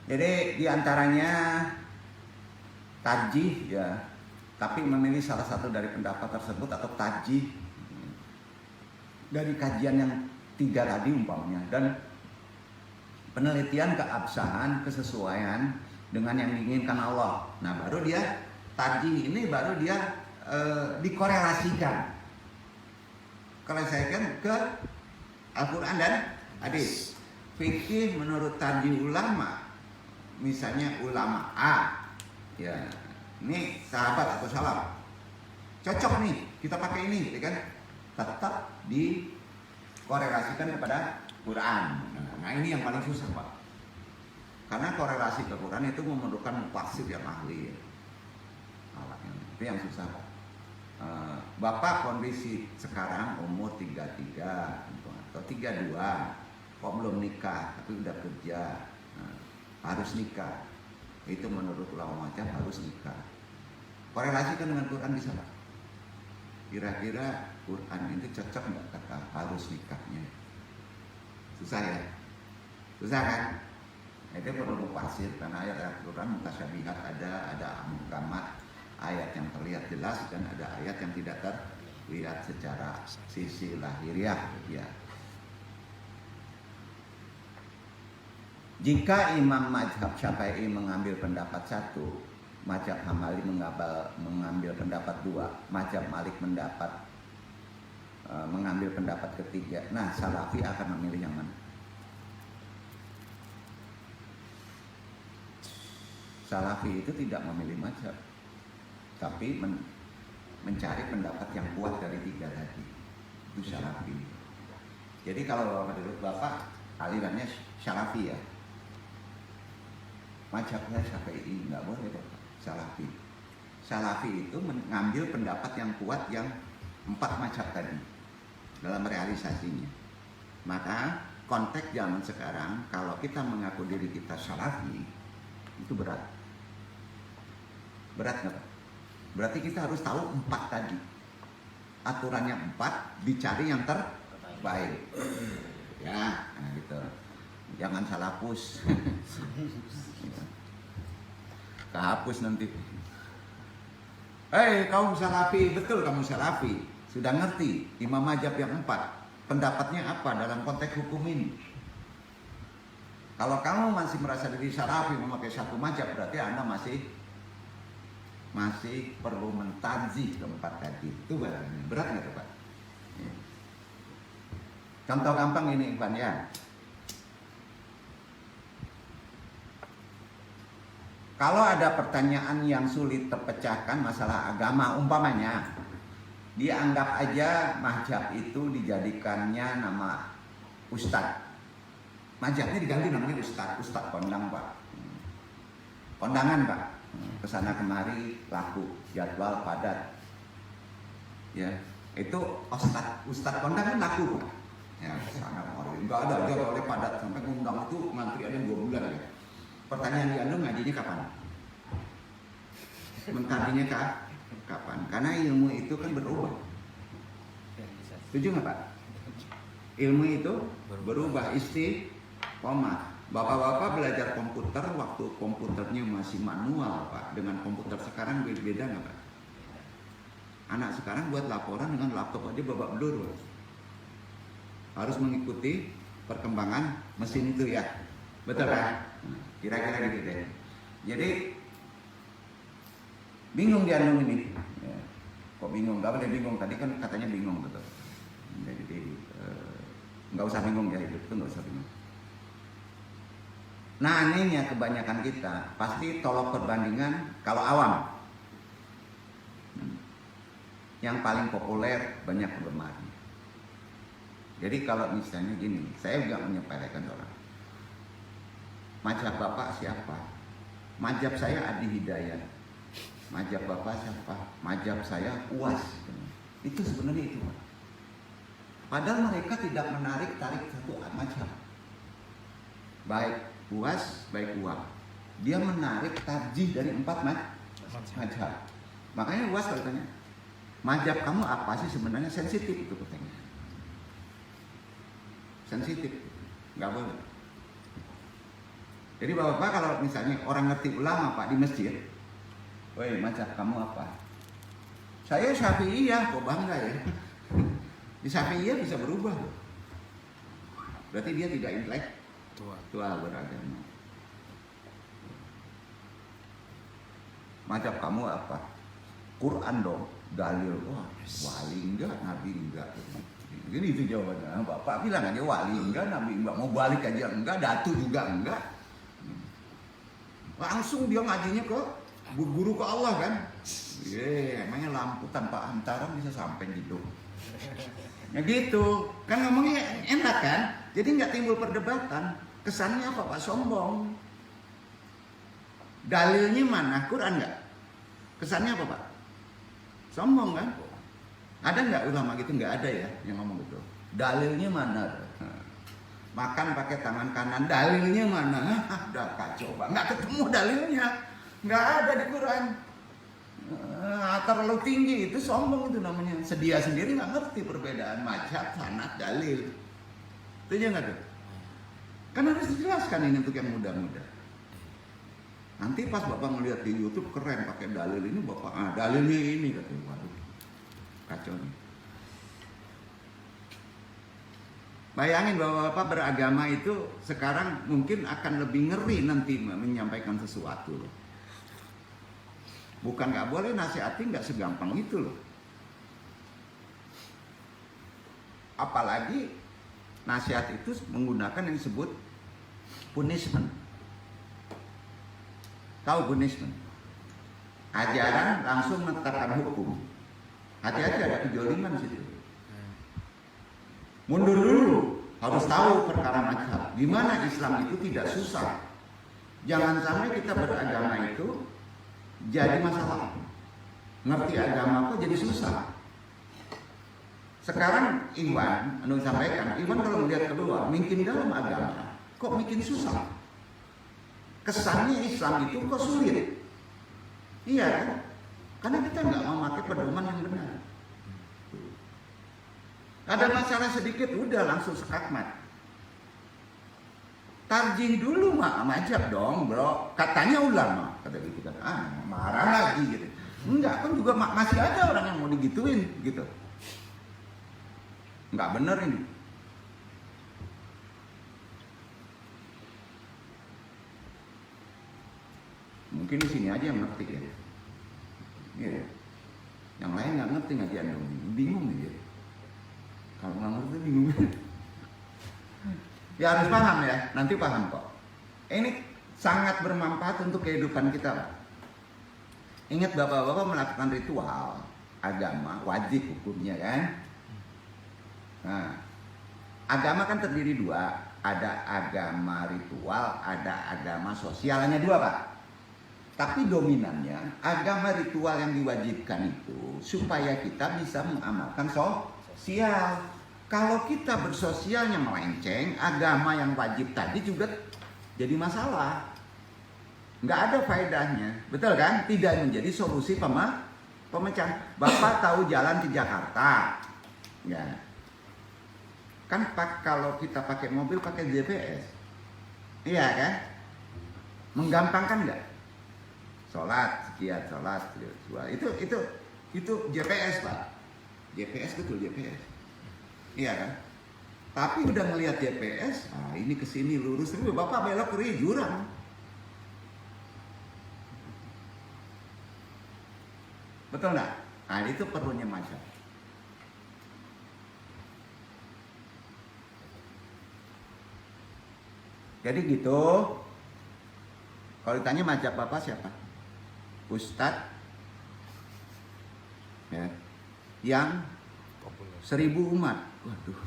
Jadi diantaranya tarjih ya, tapi memilih salah satu dari pendapat tersebut atau tarjih dari kajian yang 3 tadi umpamanya, dan penelitian keabsahan kesesuaian dengan yang diinginkan Allah. Nah baru dia tarjih ini baru dia dikorelasikan ke Al-Quran dan hadis. Fikih menurut tarjih ulama, misalnya ulama A, ya ini sahabat atau salaf, cocok nih kita pakai ini, ya kan? Tetap dikorelasikan kepada Quran. Nah ini yang paling susah Pak, karena korelasi ke Quran itu memerlukan mufassir yang ahli, ya. Itu yang susah Pak. Bapak kondisi sekarang umur 33 atau 32, kok belum nikah tapi udah kerja, harus nikah. Itu menurut ulama macam harus nikah. Korelasikan dengan Quran bisa Pak. Kira-kira Quran itu cocok nggak kata harus nikahnya? Susah ya? Susah kan? Itu perlu mufassir, karena ayat Quran mutasyabihat ada muhkamat, ayat yang terlihat jelas dan ada ayat yang tidak terlihat secara sisi lahiriah ya. Jika Imam Mazhab Syafi'i mengambil pendapat 1, Mazhab Hambali mengambil pendapat 2, Mazhab Malik mengambil pendapat ketiga. Nah, Salafi akan memilih yang mana? Salafi itu tidak memilih mazhab, tapi mencari pendapat yang kuat dari 3 tadi. Itu Salafi. Jadi kalau menurut Bapak alirannya Salafi ya, mazhabnya Syafi'i, nggak boleh Bapak. Salafi. Salafi itu mengambil pendapat yang kuat yang 4 mazhab tadi dalam realisasinya. Maka konteks zaman sekarang, kalau kita mengaku diri kita Salafi, itu berat. Berat nggak Pak? Berarti kita harus tahu 4 tadi. Aturannya 4, dicari yang terbaik. Ya, nah gitu. Jangan salah hapus. Kehapus nanti. Kamu Salafi, betul kamu Salafi. Sudah ngerti Imam Mazhab yang 4. Pendapatnya apa dalam konteks hukum ini? Kalau kamu masih merasa diri Salafi memakai 1 mazhab, berarti Anda masih perlu mentanzih ke 4 tadi. Itu berat nggak tuh Pak? Contoh gampang ini Ikhwan ya. Kalau ada pertanyaan yang sulit terpecahkan masalah agama, umpamanya dianggap aja mazhab itu dijadikannya nama ustadz. Mazhabnya diganti namanya ustadz kondang Pak. Kondangan Pak. Kesana kemari laku, jadwal padat. Ya, itu ustadz kondang kan laku Pak. Ya, kesana kemari. Enggak ada jadwalnya padat sampai ngundang itu ngantri ada 2 bulan ya. Pertanyaan di Anda ngajinya kapan? Mengkajinya kapan? Karena ilmu itu kan berubah. Setuju nggak Pak? Ilmu itu berubah, istiqomah. Bapak-bapak belajar komputer waktu komputernya masih manual Pak. Dengan komputer sekarang beda nggak Pak? Anak sekarang buat laporan dengan laptop aja babak belur Pak. Harus mengikuti perkembangan mesin itu ya. Betul Pak? Kira-kira gitu deh. Jadi bingung dia ini. Ya. Kok bingung? Gak boleh bingung. Tadi kan katanya bingung betul. Jadi nggak usah bingung ya, hidup itu nggak usah bingung. Nah anehnya kebanyakan kita pasti tolok perbandingan kalau awam. Yang paling populer banyak penggemarnya. Jadi kalau misalnya gini, saya nggak menyepelekan orang. Mazhab Bapak siapa? Mazhab saya Adi Hidayat. Mazhab Bapak siapa? Mazhab saya UAS. Itu sebenarnya itu Pak. Padahal mereka tidak tarik satu mazhab. Baik UAS, baik UAS. Dia menarik tarjih dari 4 mazhab. Makanya UAS kalau tanya, mazhab kamu apa sih sebenarnya? Sensitif itu pertanyaan. Sensitif. Nggak boleh. Jadi bapak-bapak kalau misalnya orang ngerti ulama pak di masjid, woi mazhab kamu apa? Saya Syafi'iyah, kok bangga ya? Di Syafi'iyah bisa berubah. Berarti dia tidak intelektual beragama. Mazhab kamu apa? Quran dong, dalil. Wah, wali enggak, nabi enggak. Jadi itu jawabannya. Bapak bilang aja wali enggak, nabi enggak. Mau balik aja enggak, datu juga enggak. Langsung dia ngajinya ke guru ke Allah kan. Emangnya lampu tanpa hantaran bisa sampai gitu. Ya gitu, kan ngomongnya enak kan. Jadi nggak timbul perdebatan. Kesannya apa Pak? Sombong. Dalilnya mana? Quran nggak? Kesannya apa Pak? Sombong kan? Ada nggak ulama gitu? Nggak ada ya yang ngomong gitu. Dalilnya mana? Makan pakai tangan kanan, dalilnya mana? Udah kacau Pak, nggak ketemu dalilnya, nggak ada di Quran. Terlalu tinggi itu sombong itu namanya. Sedia sendiri nggak ngerti perbedaan mazhab, sanad, dalil. Itu aja nggak tuh? Kan harus dijelaskan ini untuk yang muda-muda. Nanti pas bapak ngeliat di YouTube keren pakai dalil ini, bapak dalilnya ini katanya, waduh kacau nih. Bayangin bahwa bapak beragama itu sekarang mungkin akan lebih ngeri nanti menyampaikan sesuatu. Bukan nggak boleh nasihati, nggak segampang itu loh. Apalagi nasihat itu menggunakan yang disebut punishment. Tahu punishment? Ajaran langsung menetapkan hukum. Hati-hati ada kejoliman di situ. Mundur dulu, harus tahu perkara mazhab. Gimana Islam itu tidak susah. Jangan sampai kita beragama itu jadi masalah. Ngerti agama kok jadi susah. Sekarang Iwan, anu sampaikan, Iwan kalau melihat keluar, makin dalam agama, kok makin susah. Kesannya Islam itu kok sulit. Iya kan? Karena kita nggak memakai pedoman yang benar. Ada masalah sedikit udah langsung sekakmat. Tarjih dulu mazhab dong bro. Katanya ulama, kata gitu kan. Marah lagi gitu. Enggak, kan juga masih ada orang yang mau digituin gitu. Enggak bener ini. Mungkin di sini aja yang ngerti ya. Iya. Yang lain nggak ngerti ngajian dong. Bingung dia. Kalau nggak ngerti bingung. Ya harus paham ya. Nanti paham kok. Ini sangat bermanfaat untuk kehidupan kita, Pak. Ingat bapak-bapak melakukan ritual agama wajib hukumnya kan. Nah, agama kan terdiri dua. Ada agama ritual, ada agama sosial. Hanya dua Pak. Tapi dominannya agama ritual yang diwajibkan itu supaya kita bisa mengamalkan sosial. Kalau kita bersosialnya melenceng, agama yang wajib tadi juga jadi masalah. Nggak ada faedahnya, betul kan? Tidak menjadi solusi pemecahan. Bapak tahu jalan ke Jakarta, ya? Kan kalau kita pakai mobil pakai GPS, iya kan? Menggampangkan nggak? Sholat sekian, sholat itu GPS Pak. GPS betul GPS. Iya kan? Tapi udah ngelihat GPS, ini kesini lurus, tapi bapak belok kiri jurang. Betul nggak? Nah itu perlunya mazhab. Jadi gitu. Kalau ditanya mazhab bapak siapa? Ustadz ya, yang 1000 umat. Waduh.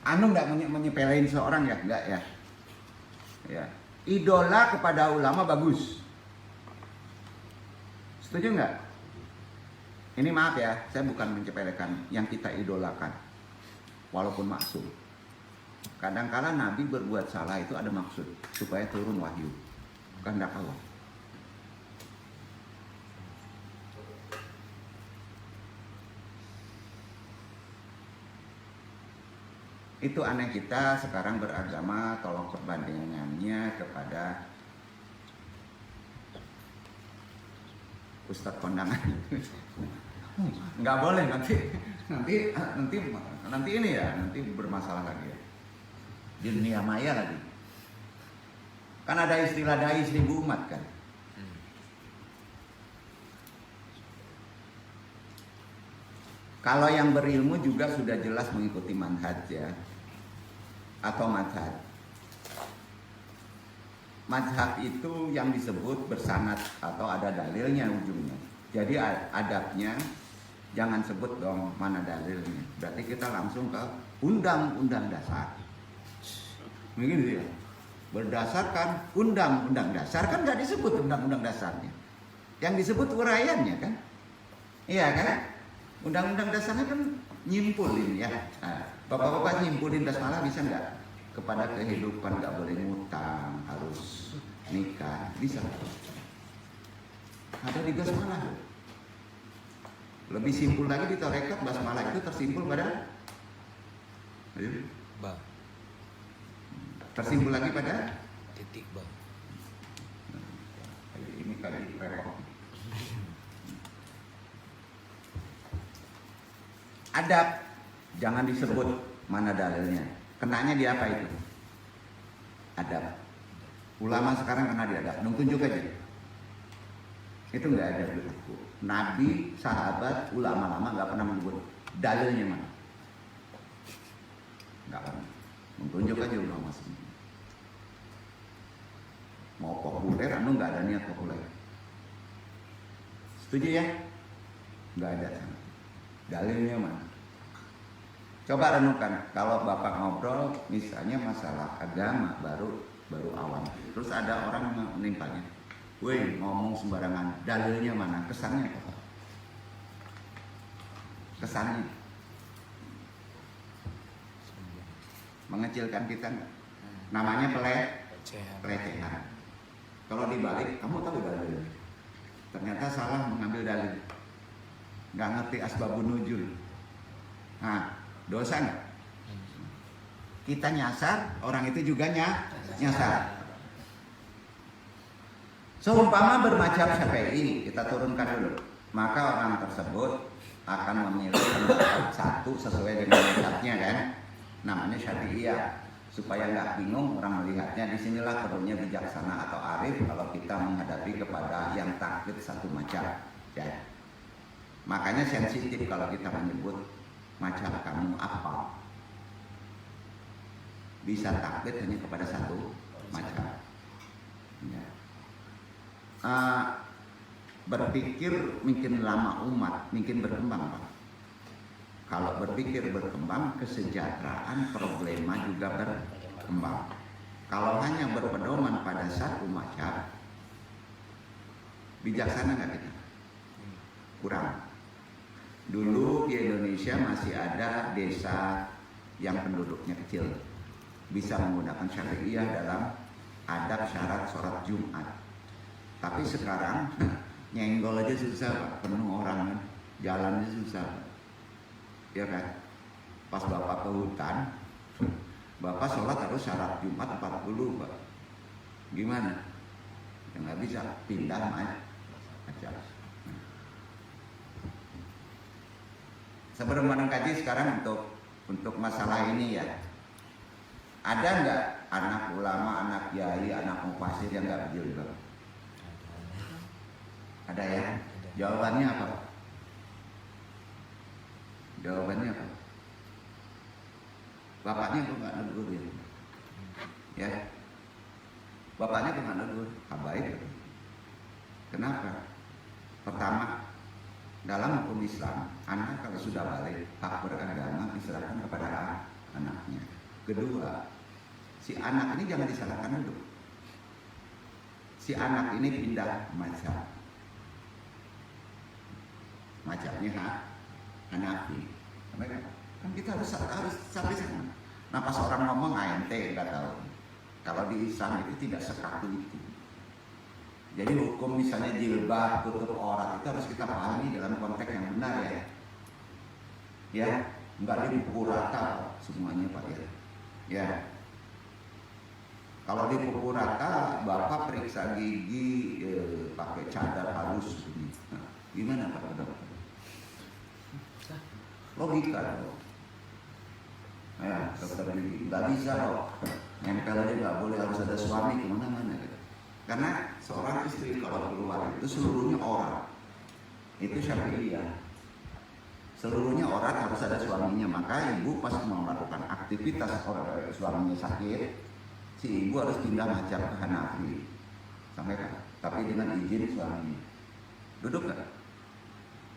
Anu nggak menyepelein seorang ya, nggak ya. Ya. Idola kepada ulama bagus. Setuju nggak? Ini maaf ya, saya bukan menyepelekan yang kita idolakan, walaupun maksud. Kadang-kala Nabi berbuat salah itu ada maksud supaya turun wahyu, kehendak Allah. Itu aneh kita sekarang beragama, tolong perbandingannya kepada Ustadz kondangan. Nggak boleh nanti ini ya, nanti bermasalah lagi ya. Di dunia maya lagi. Kan ada istilah dai 1000 umat kan. Kalau yang berilmu juga sudah jelas mengikuti manhaj ya, atau madhab. Madhab itu yang disebut bersanad atau ada dalilnya ujungnya. Jadi adabnya jangan sebut dong mana dalilnya. Berarti kita langsung ke undang-undang dasar. Begitu ya. Berdasarkan undang-undang dasar kan nggak disebut undang-undang dasarnya. Yang disebut uraiannya kan. Iya kan? Undang-undang dasarnya kan nyimpulin ya. Nah, Bapak-bapak nyimpulin basmalah bisa nggak? Kepada kehidupan nggak boleh ngutang, harus nikah, bisa. Ada di basmalah. Lebih simpul lagi di tarekat basmalah itu tersimpul pada ba. Tersimpul lagi pada Titik ba. ini kali repot. Adab jangan disebut mana dalilnya. Kenanya di apa itu? Adab. Ulama sekarang kena di adab. Tunjuk aja. Itu nggak ada buku. Nabi, sahabat, ulama-lama nggak pernah menyebut dalilnya mana. Nggak pernah. Tunjuk aja ulama sendiri. Mau populer, anu nggak ada niat populer. Setuju ya? Nggak ada. Dalilnya mana? Coba renungkan, kalau Bapak ngobrol misalnya masalah agama baru awam. Terus ada orang yang menimpanya. Woi, ngomong sembarangan, dalilnya mana? Kesannya apa? Kesannya mengecilkan kita nggak? Namanya pelecehan. Kalau dibalik, kamu tahu dalil. Ternyata salah mengambil dalil. Nggak ngerti asbabun nuzul. Nah, dosa nggak? Kita nyasar, orang itu juga nyasar. Seumpama bermacam Syafi'i, kita turunkan dulu. Maka orang tersebut akan memilih pendapat satu sesuai dengan mazhabnya kan. Namanya Syafi'iyah. Supaya nggak bingung orang melihatnya, disinilah perlunya bijaksana atau arif kalau kita menghadapi kepada yang taklid satu macam. Ya. Makanya sensitif kalau kita menyebut macam kamu apa. Bisa taklid hanya kepada satu macam. Ya. Berpikir mungkin lama umat, mungkin berkembang Pak. Kalau berpikir berkembang, kesejahteraan problema juga berkembang. Kalau hanya berpedoman pada satu macam, bijaksana nggak kita? Kurang. Dulu di Indonesia masih ada desa yang penduduknya kecil, bisa menggunakan Syafi'iyah dalam adab syarat sholat Jumat. Tapi sekarang nyenggol aja susah Pak, penuh orang, jalannya susah Pak. Ya kan? Pas Bapak ke hutan, Bapak sholat harus syarat Jumat 40 Pak. Gimana? Ya nggak bisa, pindah aja. Sebelum mengkaji sekarang untuk masalah ini ya, ada nggak anak ulama, anak kiai, anak mufasir yang nggak berjilbab? Ada ya? Jawabannya apa? Jawabannya apa? Bapaknya kok nggak negur ya? Ya, bapaknya kok nggak negur? Habaib. Kenapa? Pertama, dalam hukum Islam, anak kalau sudah balik hak beragama diserahkan kepada anaknya. Kedua, si anak ini jangan disalahkan dulu. Si anak ini pindah mazhab. Mazhabnya Hanafi. Kan kita harus sampai sana. Nah pas orang ngomong ente nggak tahu. Kalau di Islam itu tidak sekaku itu. Jadi hukum misalnya jilbab, tutup aurat itu harus kita pahami dalam konteks yang benar ya. Ya, nggak dipukul rata semuanya Pak ya. Ya, kalau dipukul rata, Bapak periksa gigi pakai cadar halus begini. Nah, gimana Pak dokter? Logika dong. Ya, dokter gigi nggak bisa loh. Nempel aja nggak boleh, harus ada suami kemana-mana gitu. Karena seorang istri kalau keluar itu seluruhnya orang. Itu Syafi'iyah. Seluruhnya orang harus ada suaminya. Maka ibu pas mau melakukan aktivitas orang suaminya sakit, si ibu harus pindah mazhab ke Hanafi. Sampai kan? Tapi dengan izin suaminya. Duduk kan?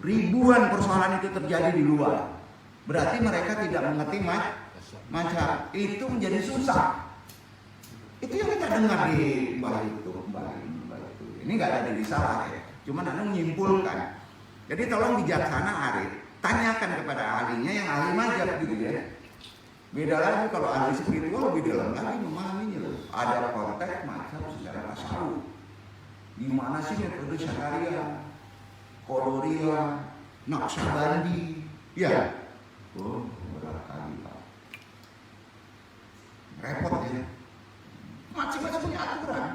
Ribuan persoalan itu terjadi di luar. Berarti mereka tidak mengerti mazhab. Itu menjadi susah. Itu yang kita dengar di mbah itu. Ini nggak ada yang salah ya. Cuma Anda menyimpulkan. Jadi tolong bijaksana Arif. Tanyakan kepada ahlinya yang ahli mazhab gitu ya. Beda lagi kalau ahli spiritual lebih dalam lagi memahaminya loh. Ada konteks mazhab secara tasawuf. Gimana sih metode Syariah, Qadariyah, Naqsyabandi? Ya. Oh, berat kali Pak. Repot ya. Macam-macam punya aturan.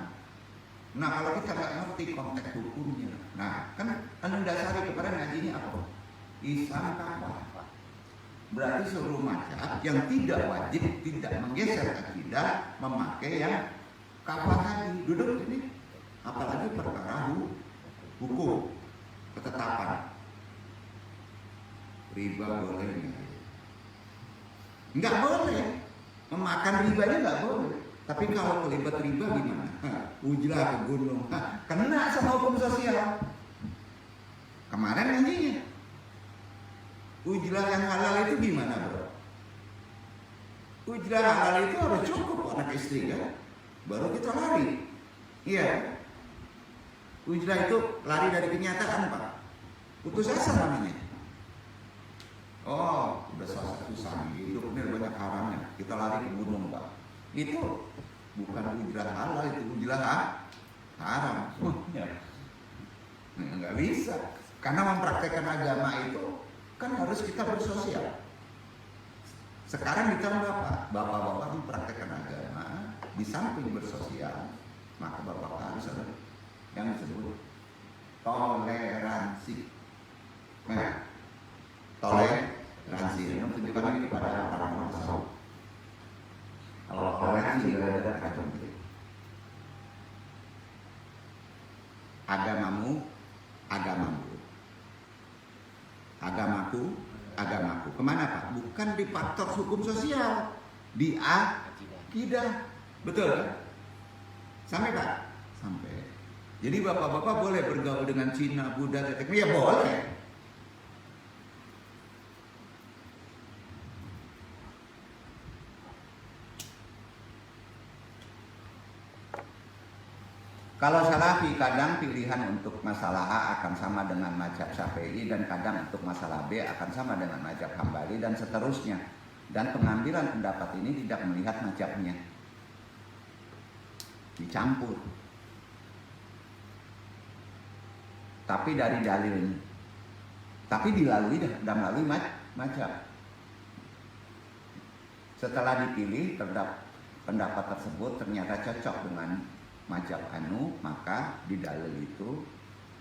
Nah kalau kita nggak ngerti konteks hukumnya, nah kan Anda dasari kepada ngajinya apa? Islam kafah. Berarti seluruh mazhab yang tidak wajib, tidak menggeser akidah, memakai yang kafah tadi. Duduk ini, apalagi perkara hukum, ketetapan. Riba boleh nggak? Nggak boleh. Memakan ribanya nggak boleh. Tapi kalau terlibat riba gimana? Ujlah ke gunung, kena sama hukum sosial. Kemarin nyanyinya. Ujlah yang halal itu gimana bro? Ujlah halal itu harus cukup anak istri kan? Baru kita lari. Iya. Ujlah itu lari dari kenyataan Pak. Putus asa namanya. Oh, udah susah hidup ini banyak haramnya. Kita lari ke gunung Pak. Itu bukan ujlah halal, itu ujlah haram. Nggak bisa. Karena mempraktekkan agama itu kan harus kita bersosial. Sekarang ditambah Pak, bapak-bapak mempraktekkan agama di samping bersosial, maka bapak harus ada yang disebut toleransi. Nah, toleransi ini menunjukkan ini kepada orang-orang tasawuf. Kalau toleransi ada kacau gitu. Agamamu, agamamu. Agamaku. Kemana Pak? Bukan di faktor hukum sosial, di akidah. Betul kan? Sampai Pak? Sampai. Jadi bapak-bapak boleh bergaul dengan Cina, Buddha, tetek. Ya boleh. Kalau Salafi kadang pilihan untuk masalah A akan sama dengan mazhab Syafi'i dan kadang untuk masalah B akan sama dengan mazhab Hambali dan seterusnya. Dan pengambilan pendapat ini tidak melihat mazhabnya. Dicampur. Tapi dari dalilnya. Tapi dilalui dan melalui mazhab. Setelah dipilih pendapat tersebut ternyata cocok dengan mazhab anu, maka di dalil itu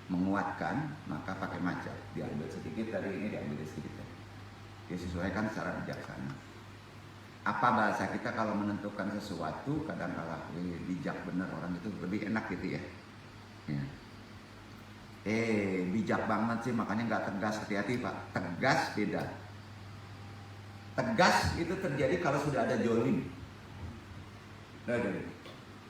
menguatkan, maka pakai mazhab. Diambil sedikit dari ini, diambil sedikit dari. Disesuaikan secara bijaksana. Apa bahasa kita kalau menentukan sesuatu kadang-kala bijak benar orang itu lebih enak gitu ya. Ya. Bijak banget sih, makanya nggak tegas. Hati-hati Pak, tegas beda. Tegas itu terjadi kalau sudah ada jolim.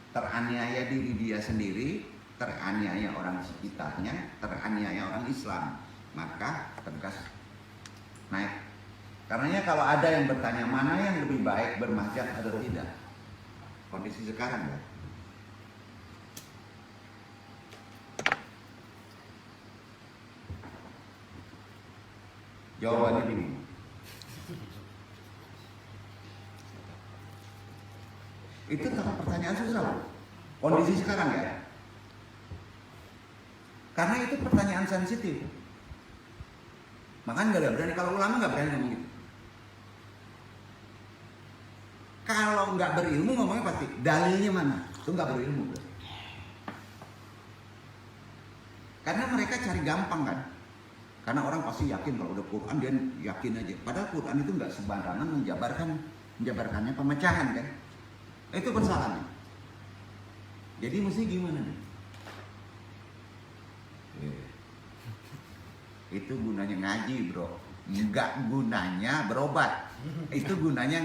Teraniaya diri dia sendiri, teraniaya orang sekitarnya, teraniaya orang Islam, maka tegas naik. Karenanya kalau ada yang bertanya mana yang lebih baik, bermazhab atau tidak, kondisi sekarang ya. Jawabannya bingung. Itu pertanyaan susah. Kondisi sekarang ya. Karena itu pertanyaan sensitif. Makanya nggak ada berani, kalau ulama nggak berani ngomong gitu. Kalau nggak berilmu ngomongnya pasti dalilnya mana? Itu nggak berilmu. Karena mereka cari gampang kan. Karena orang pasti yakin kalau udah Quran dia yakin aja. Padahal Quran itu nggak sembarangan menjabarkannya pemecahan kan. Itu persoalannya. Jadi mesti gimana nih? Itu gunanya ngaji bro. Nggak gunanya berobat. Itu gunanya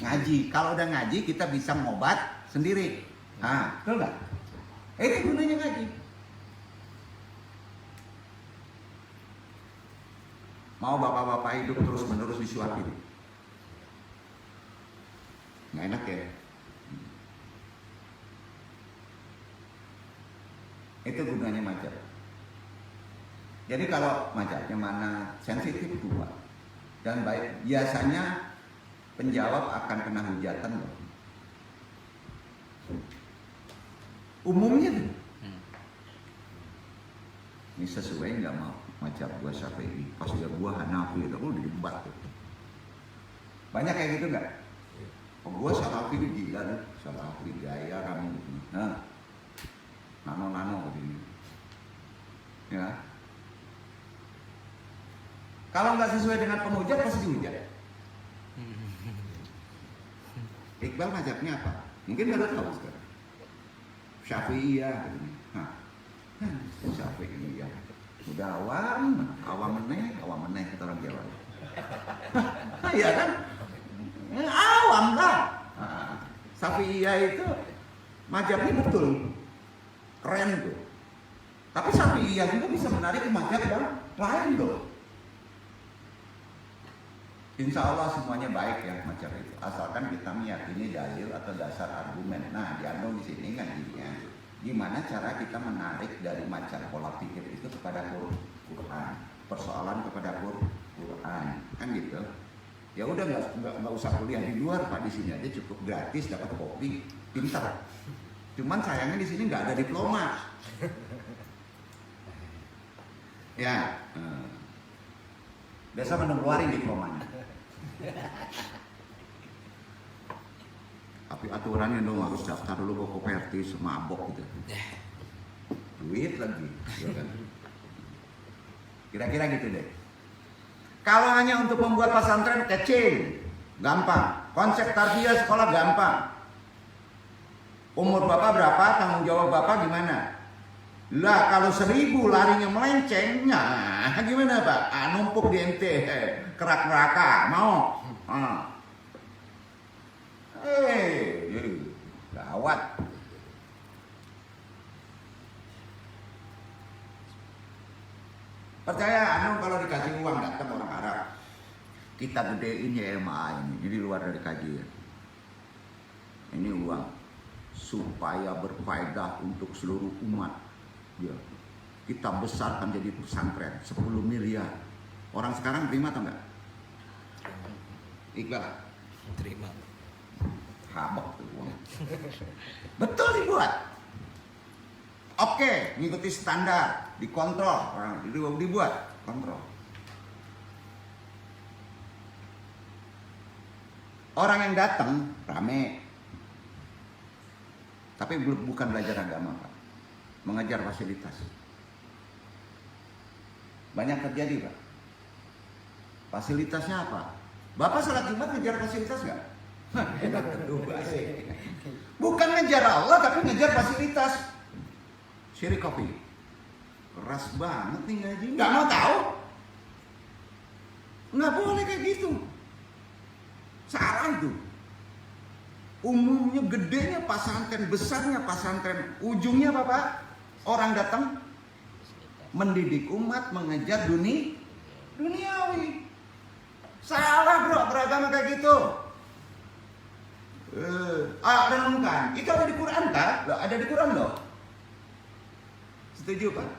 ngaji. Kalau udah ngaji kita bisa ngobat sendiri. Nah, betul nggak? Itu gunanya ngaji. Mau bapak-bapak hidup terus menerus disuapin? Nggak enak ya? Itu gunanya mazhab. Jadi kalau mazhabnya mana sensitif dua dan baik, biasanya penjawab akan kena hujatan loh. Umumnya tuh. Ini sesuai nggak mau mazhab gua Syafi'i, pas dia gua Hanafi, itu didebat tuh. Banyak kayak gitu nggak? Oh, gua Syafi'i gila tuh, Syafi'i gaya kamu. Nah, nano begini. Ya. Kalau nggak sesuai dengan penghujat pasti dihujat. Iqbal mazhabnya apa? Mungkin nggak tahu sekarang. Syafi'iyah. Syafi'iyah. Udah awam meneh kata orang Jawa. Iya kan? Awam lah. Syafi'iyah itu mazhabnya betul. Keren tuh. Tapi Syafi'iyah juga bisa menarik mazhab yang lain loh. Insya Allah semuanya baik ya macam itu. Asalkan kita meyakini dalil atau dasar argumen. Nah, diandung di sini kan intinya. Gimana cara kita menarik dari macam pola pikir itu kepada Quran, persoalan kepada Quran, kan gitu. Ya udah nggak usah kuliah di luar Pak, di sini aja cukup gratis dapat kopi, pintar. Cuman sayangnya di sini nggak ada diploma. Ya, biasa mengeluarin diplomanya. Tapi aturannya dong harus daftar dulu ke Kopertis, mabok gitu. Duit lagi, ya kan? Kira-kira gitu deh. Kalau hanya untuk membuat pesantren kecil, gampang. Konsep tarbiyah sekolah gampang. Umur bapak berapa? Tanggung jawab bapak gimana? Lah kalau 1000 larinya melenceng, nah gimana Pak? Numpuk di ente, kerak neraka, mau? Gawat. Percaya kalau dikasih uang datang orang Arab, kita gedein YMA ini di luar dari kajian. Ini uang supaya berfaedah untuk seluruh umat. Ya, kita besarkan jadi pesantren 10 miliar. Orang sekarang terima atau enggak? Iqbal terima. Habok tuh uang. Betul dibuat. Oke, ngikuti standar, dikontrol, orang dibuat kontrol. Orang yang datang rame, tapi bukan belajar agama Pak. Mengejar fasilitas. Banyak terjadi Pak. Fasilitasnya apa? Bapak salat Jumat ngejar fasilitas nggak? Enak kedua sih. Bukan ngejar Allah tapi ngejar fasilitas. Syirik kopi. Keras banget nih ngaji. Nggak mau tahu? Nggak boleh kayak gitu. Salah itu. Umumnya gedenya pesantren, besarnya pesantren, ujungnya apa Pak? Orang datang mendidik umat, mengejar duniawi. Salah bro, beragama kayak gitu. Renungkan, itu ada di Quran kan? Ada di Quran loh. Setuju Pak?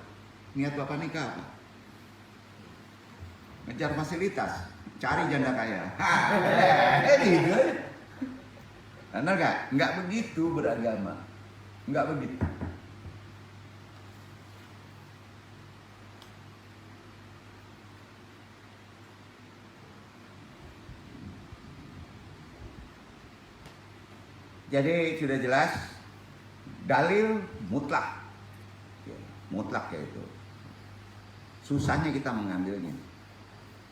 Niat Bapak nikah apa? Ngejar fasilitas, cari janda kaya. Gitu. Benar nggak? Nggak begitu beragama. Nggak begitu. Jadi sudah jelas dalil mutlak. Ya, mutlak yaitu. Susahnya kita mengambilnya.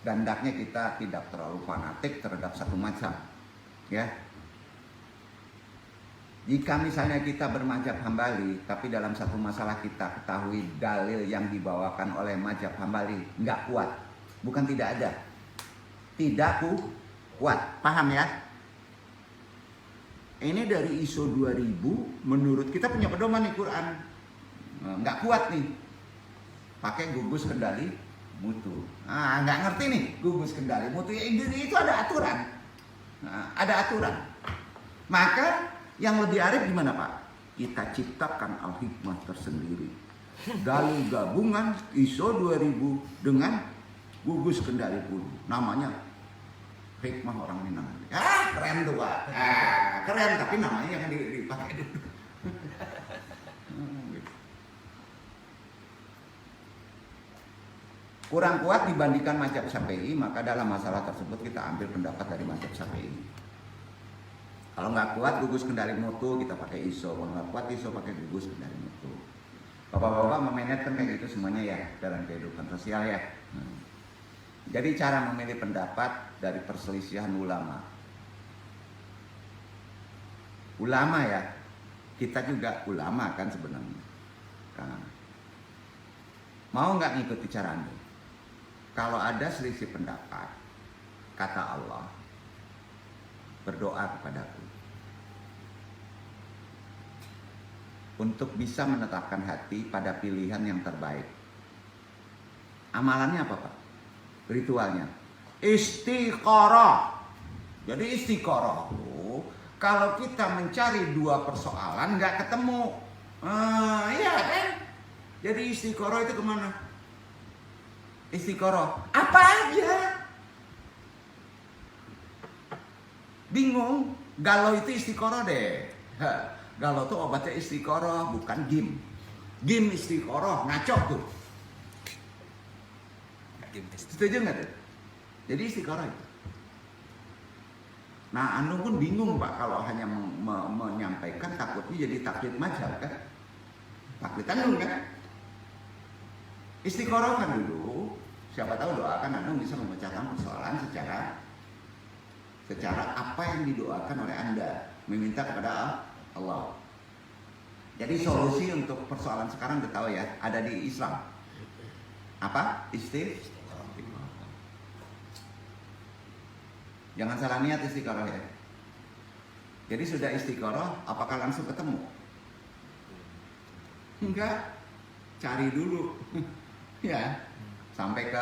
Dan hendaknya kita tidak terlalu fanatik terhadap satu mazhab. Ya. Jika misalnya kita bermazhab Hambali, tapi dalam satu masalah kita ketahui dalil yang dibawakan oleh mazhab Hambali nggak kuat, bukan tidak ada, tidak kuat, paham ya? Ini dari ISO 2000, menurut kita punya pedoman nih Quran, nggak kuat nih, pakai gugus kendali mutu. Nggak ngerti nih gugus kendali mutu, itu ada aturan, ada aturan. Maka yang lebih arif gimana Pak? Kita ciptakan al-hikmah tersendiri. Dalil gabungan ISO 2000 dengan gugus kendali pun. Namanya hikmah orang Minang. Keren tuh Pak. Keren, tapi namanya yang dipakai dulu. Kurang kuat dibandingkan mazhab Syafi'i, maka dalam masalah tersebut kita ambil pendapat dari mazhab Syafi'i. Kalau nggak kuat gugus kendali mutu kita pakai ISO, kalau nggak kuat ISO pakai gugus kendali mutu. Bapak-bapak memanage kan kayak gitu semuanya ya dalam kehidupan sosial ya. Jadi cara memilih pendapat dari perselisihan ulama. Ulama ya, kita juga ulama kan sebenarnya. Nah, mau nggak ngikuti cara Anda? Kalau ada selisih pendapat, kata Allah, berdoa kepadaku untuk bisa menetapkan hati pada pilihan yang terbaik. Amalannya apa Pak? Ritualnya istiqoroh. Jadi istiqoroh tuh kalau kita mencari dua persoalan nggak ketemu, iya kan? Jadi istiqoroh itu kemana? Istiqoroh apa aja? Bingung, galau itu istiqoroh deh. Galau tuh obatnya istiqoroh, bukan gim. Gim istiqoroh, ngaco tuh. Setuju nggak tuh? Jadi istiqoroh itu. Nah, anu pun bingung Pak kalau hanya menyampaikan, takutnya jadi taklid mazhab kan? Taklid anu kan? Istiqoroh kan dulu. Siapa tahu doakan anu bisa memecahkan persoalan secara apa yang didoakan oleh Anda, meminta kepada Allah. Jadi solusi untuk persoalan sekarang kita tahu ya, ada di Islam. Apa? Istiqoroh. Jangan salah niat istiqoroh ya. Jadi sudah istiqoroh, apakah langsung ketemu? Enggak, cari dulu. Ya, sampai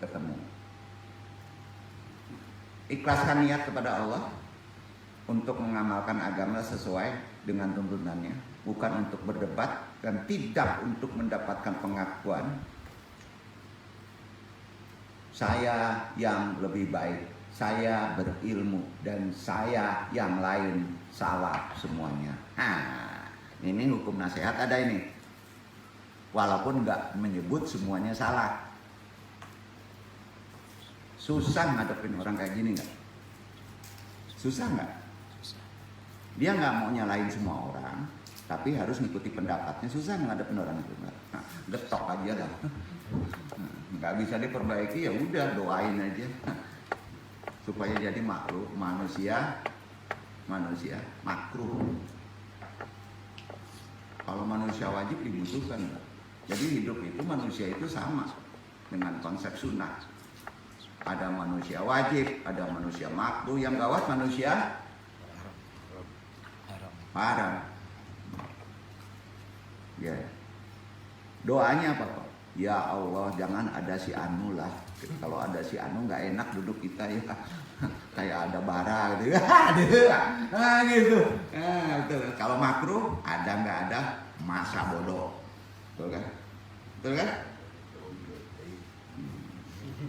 ketemu. Ikhlaskan niat kepada Allah untuk mengamalkan agama sesuai dengan tuntunannya, bukan untuk berdebat dan tidak untuk mendapatkan pengakuan saya yang lebih baik, saya berilmu dan saya yang lain salah semuanya. Ini hukum nasihat ada ini. Walaupun nggak menyebut semuanya salah. Susah ngadepin orang kayak gini nggak? Susah nggak? Dia nggak mau nyalain semua orang, tapi harus ngikuti pendapatnya. Susah ngadepin orang itu nggak? Getok aja lah. Nggak bisa diperbaiki ya udah doain aja supaya jadi makhluk manusia makruh. Kalau manusia wajib dibutuhkan. Jadi hidup itu manusia itu sama dengan konsep sunnah. Ada manusia wajib, ada manusia makruh, yang gawat manusia haram. Ya. Doanya apa Pak? Ya Allah, jangan ada si Anu lah. Kalau ada si Anu nggak enak duduk kita ya. Kayak ada bara gitu. Gitu. Kalau makruh ada nggak ada masa bodoh. Betul kan? Betul kan?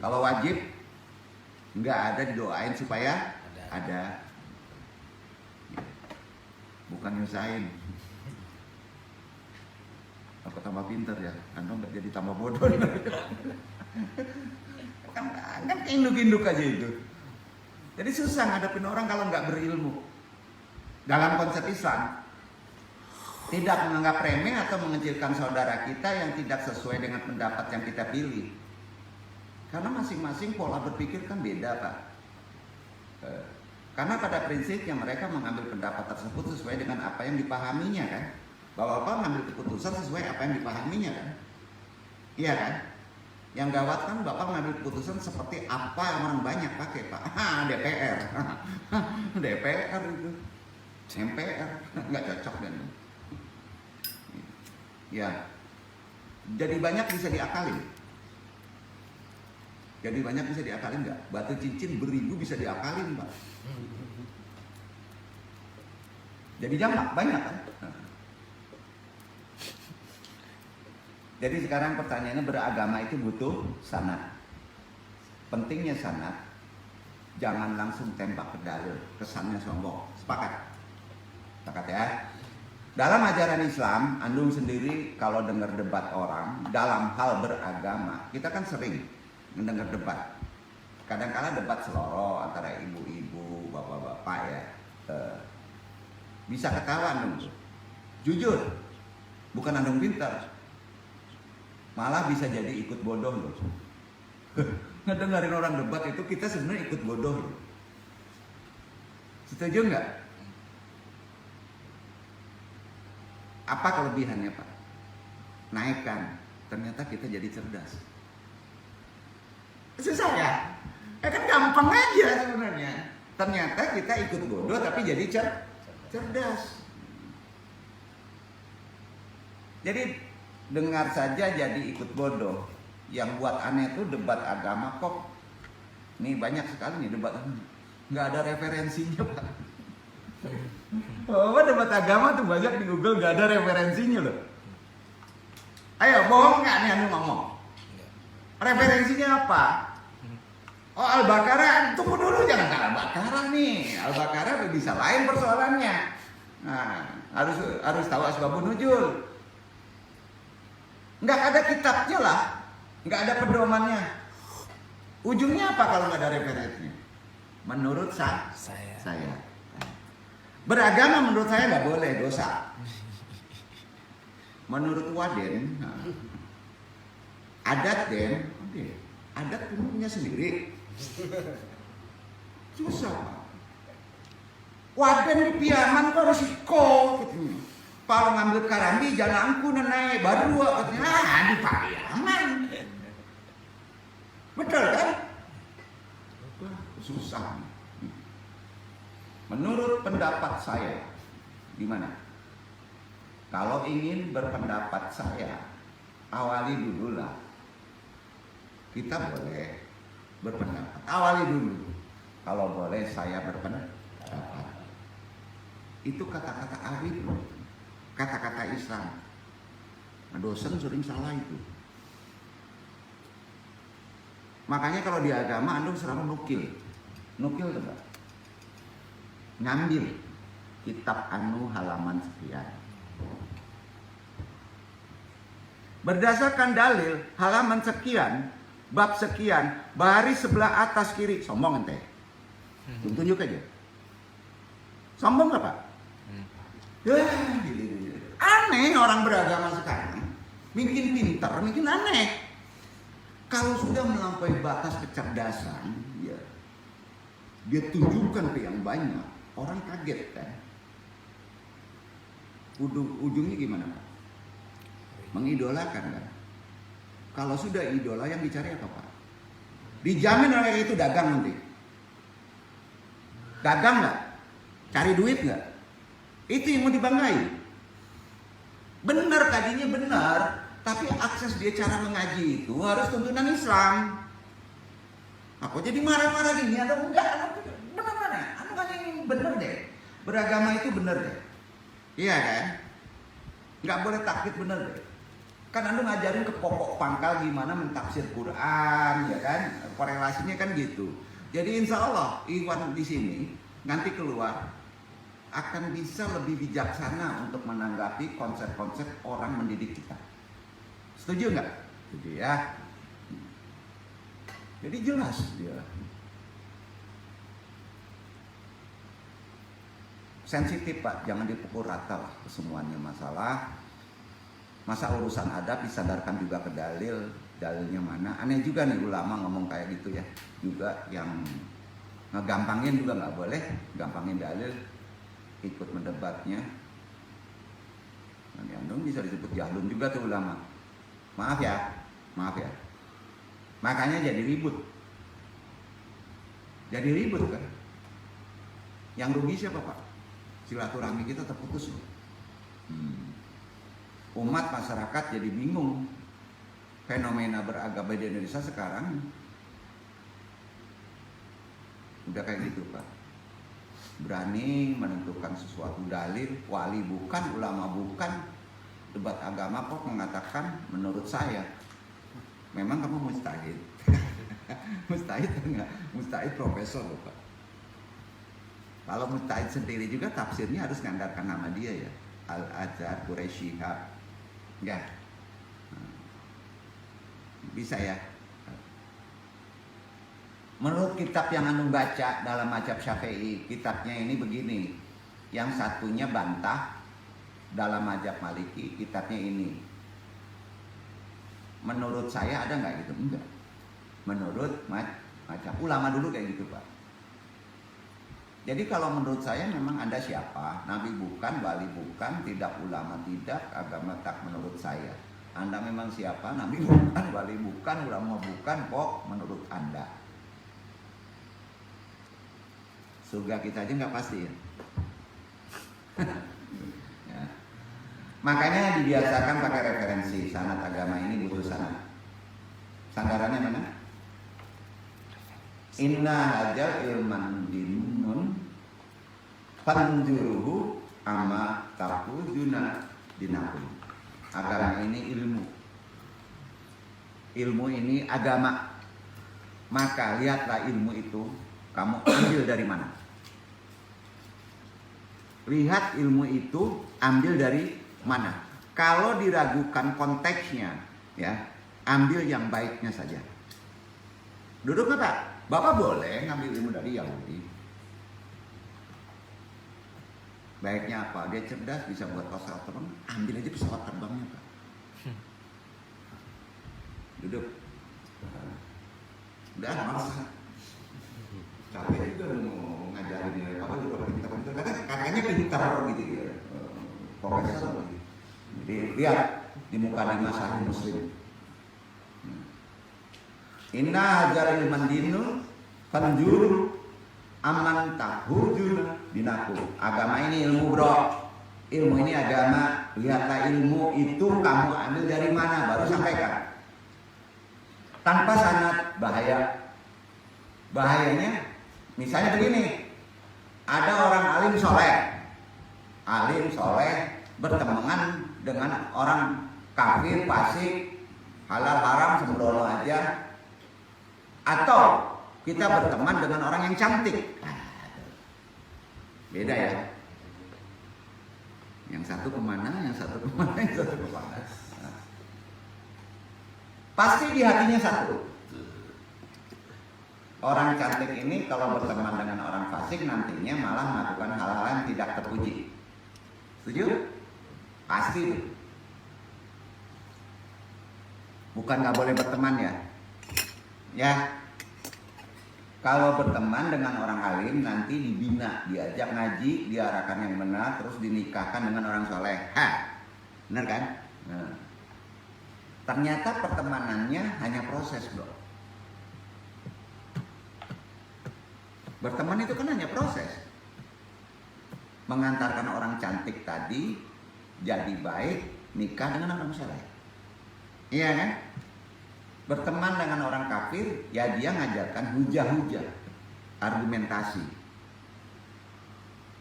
Kalau wajib nggak ada didoain supaya ada. Bukan nyusahin. Aku tambah pinter ya, Anda nggak jadi tambah bodoh. kan induk-induk aja itu. Jadi susah ngadepin orang kalau nggak berilmu. dalam konsep Islam tidak menganggap remeh atau mengecilkan saudara kita yang tidak sesuai dengan pendapat yang kita pilih. Karena masing-masing pola berpikir kan beda, Pak. Karena pada prinsipnya mereka mengambil pendapat tersebut sesuai dengan apa yang dipahaminya kan. Bapak-bapak mengambil keputusan sesuai apa yang dipahaminya kan. Iya kan? Yang gawat kan Bapak mengambil keputusan seperti apa yang orang banyak pakai, Pak. DPR. DPR itu. MPR. Nggak cocok kan. Ya. Jadi banyak bisa diakalin. Jadi banyak bisa diakalin nggak? Batu cincin beribu bisa diakalin, Pak. Jadi jamak banyak kan? Jadi sekarang pertanyaannya, beragama itu butuh sanad. Pentingnya sanad, jangan langsung tembak ke dalil, kesannya sombong. Sepakat? Sepakat ya? Dalam ajaran Islam, Andung sendiri kalau dengar debat orang dalam hal beragama, kita kan sering mendengar debat. Kadang-kala debat seloro antara ibu-ibu, bapak-bapak ya. Bisa ketawa Andung. Jujur, bukan Andung pintar. Malah bisa jadi ikut bodoh loh. Ngedengerin orang debat itu kita sebenarnya ikut bodoh loh. Setuju nggak? Apa kelebihannya Pak? Naikkan, ternyata kita jadi cerdas. Susah ya? Kan gampang aja sebenarnya. Ternyata kita ikut bodoh tapi jadi cerdas. Jadi dengar saja jadi ikut bodoh. Yang buat aneh itu debat agama kok. Nih banyak sekali nih debat agama. Nggak ada referensinya Pak. Oh, debat agama tuh banyak di Google nggak ada referensinya loh. Ayo bohong nggak nih anu ngomong? Referensinya apa? Oh Al-Baqarah, tunggu dulu jangan ke Al-Baqarah nih. Al-Baqarah bisa lain persoalannya. Nah, harus tahu asbabun nuzul. Nggak ada kitabnya lah, nggak ada pedomannya. Ujungnya apa kalau nggak ada referensinya? Menurut saya. Beragama menurut saya nggak boleh, dosa. Menurut Waden, adat Den, adat punya sendiri. Susah. Waden di Piaman kok resiko gitu. Kalau ngambil karambi jangan angku nenek baru katanya di Pariaman. Betul kan? Susah. Menurut pendapat saya, gimana? Kalau ingin berpendapat saya, awali dulu lah. Kita boleh berpendapat. Awali dulu. Kalau boleh saya berpendapat. Itu kata-kata Arif. Kata-kata Islam. Nah, dosen sering salah itu. Makanya kalau di agama Anda selalu nukil itu Pak. Ngambil kitab anu halaman sekian. Berdasarkan dalil halaman sekian, bab sekian, baris sebelah atas kiri. Sombong ente. Tunjuk aja. Sombong nggak Pak? Aneh orang beragama sekarang. Mungkin pintar, mungkin aneh. Kalau sudah melampaui batas kecerdasan, ya, dia tunjukkan ke yang banyak. Orang kaget kan. Ujungnya gimana Pak? Mengidolakan kan. Kalau sudah idola yang dicari apa Pak? Dijamin orang itu dagang nanti. Dagang nggak? Cari duit nggak? Itu yang mau dibanggai. Benar tadinya benar, tapi akses dia cara mengaji itu harus tuntunan Islam. Aku jadi marah-marah gini, ada enggak? Benar mana? Anu kan ini benar deh. Beragama itu benar deh. Iya kan? Nggak boleh taklid benar deh. Kan Anda ngajarin ke pokok pangkal gimana mentafsir Quran, ya kan? Korelasinya kan gitu. Jadi insya Allah Iwan di sini nanti keluar akan bisa lebih bijaksana untuk menanggapi konsep-konsep orang mendidik kita. Setuju nggak? Setuju ya. Jadi jelas dia. sensitif Pak, jangan dipukul rata lah semuanya masalah. Masa urusan adab disandarkan juga ke dalil, dalilnya mana? Aneh juga nih ulama ngomong kayak gitu ya. Juga yang ngegampangin juga nggak boleh, gampangin dalil, ikut mendebatnya. Nah, bisa disebut jahlun juga tuh ulama. Maaf ya. Makanya jadi ribut. Jadi ribut kan. Yang rugi siapa Pak? Silaturahmi kita terputus. Umat masyarakat jadi bingung. Fenomena beragama di Indonesia sekarang udah kayak gitu Pak. Berani menentukan sesuatu dalil, wali bukan, ulama bukan, debat agama kok mengatakan menurut saya. Memang kamu mustahid? Mustahid enggak? Mustahid profesor loh Pak. Kalau mustahid sendiri juga tafsirnya harus mengandalkan nama dia ya. Al-Azhar, Quraisy Shihab. Ya. Bisa ya. Menurut kitab yang anu baca dalam mazhab Syafi'i, kitabnya ini begini. Yang satunya bantah dalam mazhab Maliki, kitabnya ini. Menurut saya ada nggak gitu? Enggak. Menurut mazhab ulama dulu kayak gitu Pak. Jadi kalau menurut saya memang Anda siapa? Nabi bukan, wali bukan, tidak ulama tidak, agama tak menurut saya. Anda memang siapa? Nabi bukan, wali bukan, ulama bukan, kok menurut Anda. Surga kita aja nggak pasti ya. Ya. Makanya dibiasakan pakai referensi. Sanad agama ini butuh sanad. Sandarannya mana? Inna hadzal ilman dinun fanjuruhu ama taquduna dinakum. Agama ini ilmu. Ilmu ini agama. Maka lihatlah ilmu itu kamu ambil dari mana? Lihat ilmu itu ambil dari mana. Kalau diragukan konteksnya, ya ambil yang baiknya saja. Duduk nggak Pak? Bapak boleh ngambil ilmu dari Yahudi. Baiknya apa? Dia cerdas, bisa buat pesawat terbang. Ambil aja pesawat terbangnya Pak. Duduk. Udah malas. Capek juga mau ngajarin dia. Apa juga pintar-pintar. Kakaknya pintar gitu ya. Profesor gitu. Jadi lihat di muka Sahih Muslim. Inna hajar ilman dinu fanjuru aman tahujuna dinaku. Agama ini ilmu bro. Ilmu ini agama. Lihatlah ilmu itu kamu ambil dari mana, baru sampaikan. Tanpa sanad bahaya. Bahayanya misalnya begini, ada orang alim soleh berteman dengan orang kafir, fasik, halal haram sembrono aja, atau kita berteman dengan orang yang cantik. Beda ya. Yang satu kemana, yang satu kemana, yang satu kemana. Pasti di hatinya satu. Orang cantik ini kalau berteman dengan orang fasik nantinya malah melakukan hal-hal yang tidak terpuji. Setuju? Pasti. Bukan nggak boleh berteman ya. Ya. Kalau berteman dengan orang alim nanti dibina, diajak ngaji, diarahkan yang benar, terus dinikahkan dengan orang soleh. Benar kan? Nah. Ternyata pertemanannya hanya proses bro. Berteman itu kan hanya proses. Mengantarkan orang cantik tadi jadi baik, nikah dengan orang soleh. Iya kan? Berteman dengan orang kafir, ya dia ngajarkan hujah-hujah, argumentasi.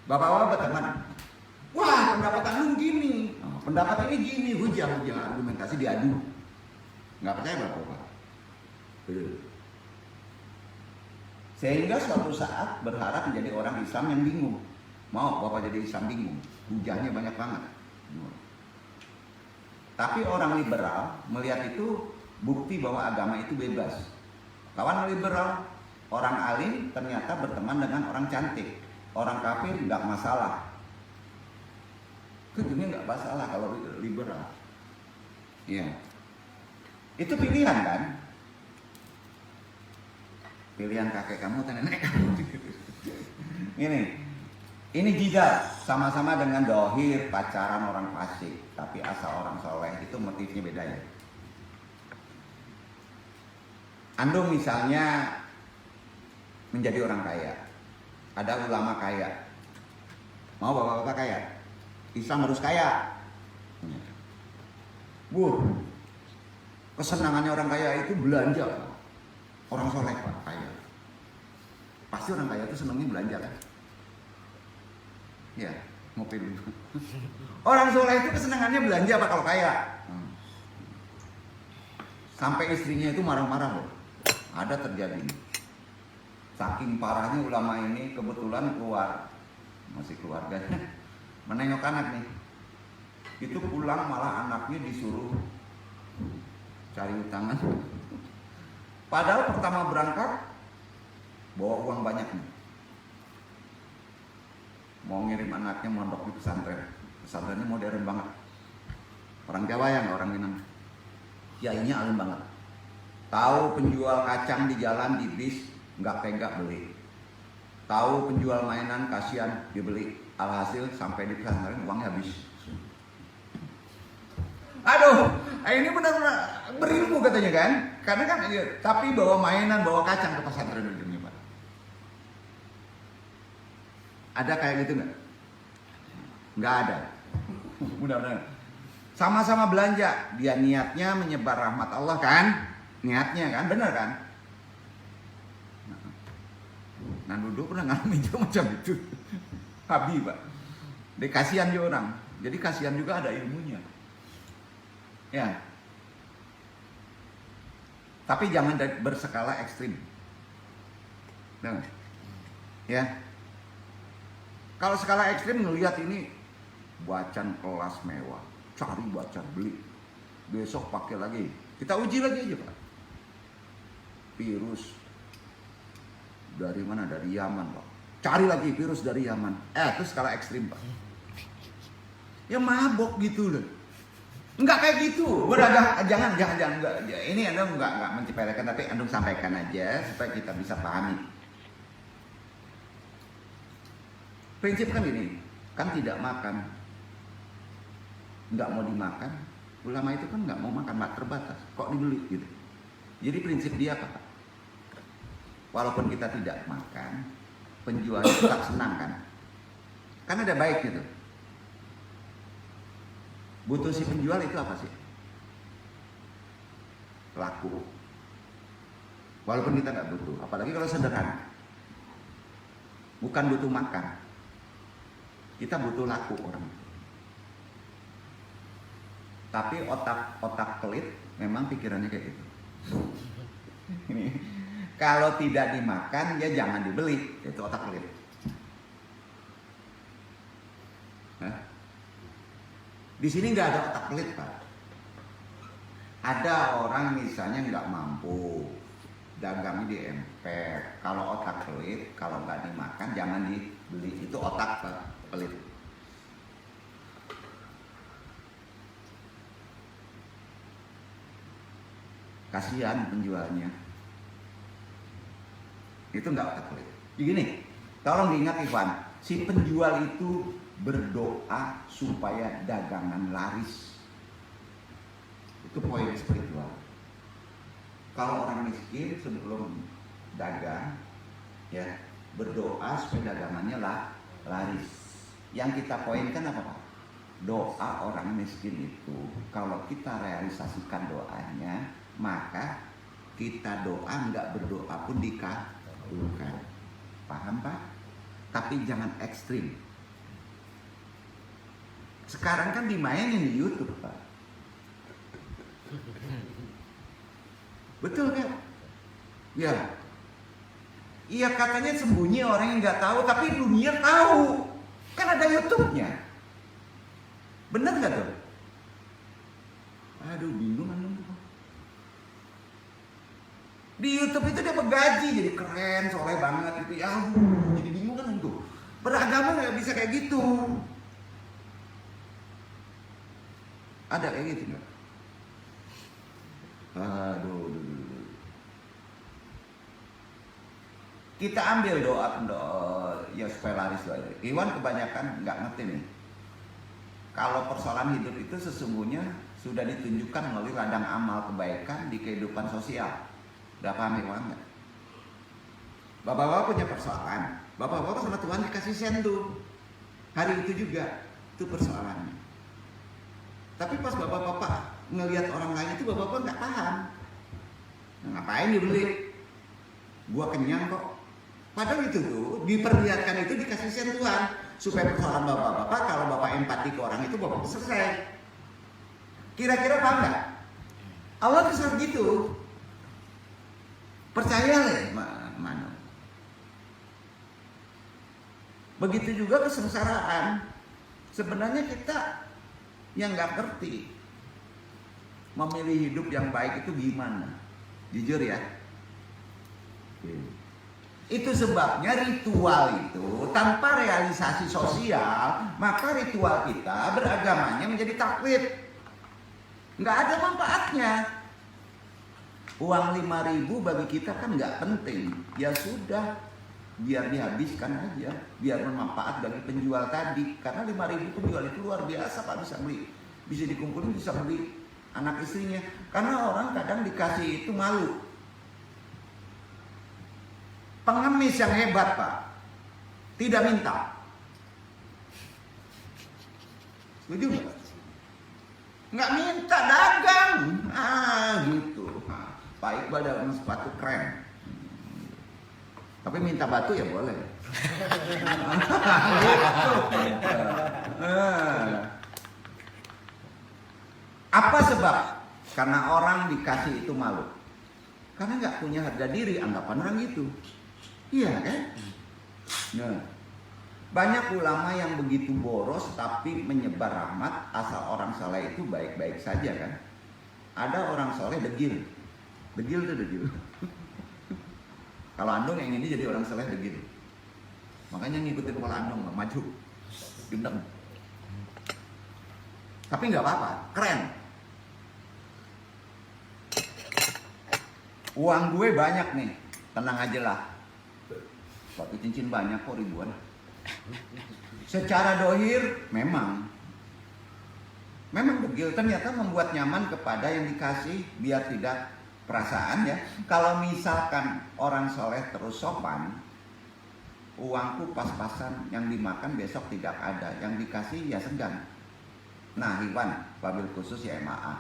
Bapak-bapak berteman, wah pendapatan lu gini, pendapat ini gini, hujah-hujah, argumentasi diadu. Nggak percaya bapak-bapak? Sehingga suatu saat berharap menjadi orang Islam yang bingung. Mau bapak jadi Islam bingung, hujahnya banyak banget. Tapi orang liberal melihat itu bukti bahwa agama itu bebas. Kawan liberal, orang alim ternyata berteman dengan orang cantik. Orang kafir nggak masalah. Itu dunia nggak masalah kalau liberal. Iya. Itu pilihan kan? Pilihan kakek kamu atau nenek kamu. Ini jidal, sama-sama dengan dohir, pacaran orang fasik, tapi asal orang soleh, itu motifnya beda ya. Andung misalnya menjadi orang kaya, ada ulama kaya, mau bapak-bapak kaya, Islam harus kaya. Kesenangannya orang kaya itu belanja. Orang soleh Pak, kaya. Pasti orang kaya itu senangnya belanja kan? Ya, ngopi dulu. Orang soleh itu kesenangannya belanja apa kalau kaya? Sampai istrinya itu marah-marah loh. Ada terjadi. Saking parahnya ulama ini kebetulan keluar, masih keluarganya, menengok anak nih. Itu pulang malah anaknya disuruh cari utangan. Padahal pertama berangkat bawa uang banyak nih. Mau ngirim anaknya mondok di pesantren. Pesantrennya modern banget. Orang Jawa ya, nggak orang Minang. Kiainya alim banget. Tahu penjual kacang di jalan di bis nggak tega beli. Tahu penjual mainan kasihan dibeli. Alhasil sampai di pesantren uangnya habis. Aduh, ini benar-benar berilmu katanya kan? Karena kan, ya, tapi bawa mainan, bawa kacang ke pesantren ujungnya Pak. Ada kayak gitu nggak? Nggak ada. Mudah-mudahan. Sama-sama belanja, dia niatnya menyebar rahmat Allah kan? Niatnya kan, benar kan? Nah, duduk pernah ngalamin juga macam itu. Habis Pak. Dia kasihan juga orang. Jadi kasihan juga ada ilmunya. Ya. Tapi jangan berskala ekstrim. Nah, ya. Kalau skala ekstrim ngelihat ini bacan kelas mewah, cari bacan beli, besok pakai lagi, kita uji lagi aja Pak. Virus dari mana? Dari Yaman Pak. Cari lagi virus dari Yaman. Itu skala ekstrim Pak. Ya mabok gitu loh. Enggak kayak gitu. Jangan enggak. Ini Anda enggak menciptakan, tapi Anda sampaikan aja supaya kita bisa pahami. Prinsip kan gini, kan tidak makan, nggak mau dimakan. Ulama itu kan nggak mau makan, mak terbatas. Kok dibeli gitu? Jadi prinsip dia apa? Walaupun kita tidak makan, penjual tetap senang kan? Kan ada baik gitu. Butuh si penjual itu apa sih? Laku. Walaupun kita nggak butuh, apalagi kalau sederhana. Bukan butuh makan. Kita butuh laku orang. Tapi otak pelit memang pikirannya kayak gitu. Ini kalau tidak dimakan ya jangan dibeli, itu otak pelit. Di sini nggak ada otak pelit Pak. Ada orang misalnya nggak mampu, dagangnya diemper. Kalau otak pelit, kalau nggak dimakan jangan dibeli, itu otak pelit. Kasihan penjualnya. Itu nggak otak pelit. Begini, tolong diingat Ivan, si penjual itu berdoa supaya dagangan laris. Itu poin spiritual. Kalau orang miskin sebelum dagang, ya berdoa supaya dagangannya laris. Yang kita poinkan apa Pak? Doa orang miskin itu kalau kita realisasikan doanya, maka kita doa nggak berdoa pun dikabulkan. Paham Pak? Tapi jangan ekstrim. Sekarang kan dimainin di YouTube Pak. Betul kan? Ya. Iya katanya sembunyi orang yang nggak tahu, tapi dunia tahu. Kan ada YouTube-nya. Bener nggak tuh? Aduh bingung kan. Di YouTube itu dia bergaji jadi keren, soleh banget itu ya. Jadi bingung kan tuh. Beragama nggak bisa kayak gitu. Ada kayak gitu nggak? Aduh. Kita ambil doa ya supaya laris doa. Iwan kebanyakan nggak ngerti nih. Kalau persoalan hidup itu sesungguhnya sudah ditunjukkan melalui ladang amal kebaikan di kehidupan sosial. Udah paham Iwan nggak? Bapak-bapak punya persoalan. Bapak-bapak sama Tuhan dikasih sentuh. Hari itu juga itu persoalannya. Tapi pas bapak-bapak ngelihat orang lain itu bapak-bapak nggak paham. Ngapain dibeli? Gua kenyang kok. Padahal itu tuh diperlihatkan itu dikasih sentuhan supaya persoalan bapak-bapak kalau bapak empati ke orang itu bapak selesai. Kira-kira paham nggak? Allah tuh seperti gitu. Percaya deh, Mano. Begitu juga kesengsaraan. Sebenarnya kita yang nggak ngerti memilih hidup yang baik itu gimana. Jujur ya. Itu sebabnya ritual itu tanpa realisasi sosial, maka ritual kita beragamanya menjadi taklid. Nggak ada manfaatnya. Uang 5.000 bagi kita kan nggak penting. Ya sudah, biar dihabiskan aja, biar bermanfaat bagi penjual tadi. Karena 5.000 penjual itu luar biasa Pak, bisa dikumpulin, bisa beli anak istrinya. Karena orang kadang dikasih itu malu. Pengemis yang hebat Pak, tidak minta. Setuju nggak? Nggak minta, dagang. Gitu. Pak Iqbal dalam sepatu keren. Tapi minta batu ya boleh. Apa sebab? Karena orang dikasih itu malu. Karena nggak punya harga diri, anggapan orang gitu. Iya kan? Nah, banyak ulama yang begitu boros tapi menyebar rahmat, asal orang soleh itu baik-baik saja kan? Ada orang soleh degil. Degil tuh degil. Kalau Andong yang ini jadi orang soleh degil. Makanya ngikutin kepala Andong, maju. Gendeng. Tapi nggak apa-apa, keren. Uang gue banyak nih, tenang aja lah. Waktu cincin banyak kok, ribuan. Secara dohir memang degil, ternyata membuat nyaman kepada yang dikasih biar tidak perasaan ya. Kalau misalkan orang soleh terus sopan, uangku pas-pasan, yang dimakan besok tidak ada, yang dikasih ya segan. Nah Iwan, wabil khusus ya maaf,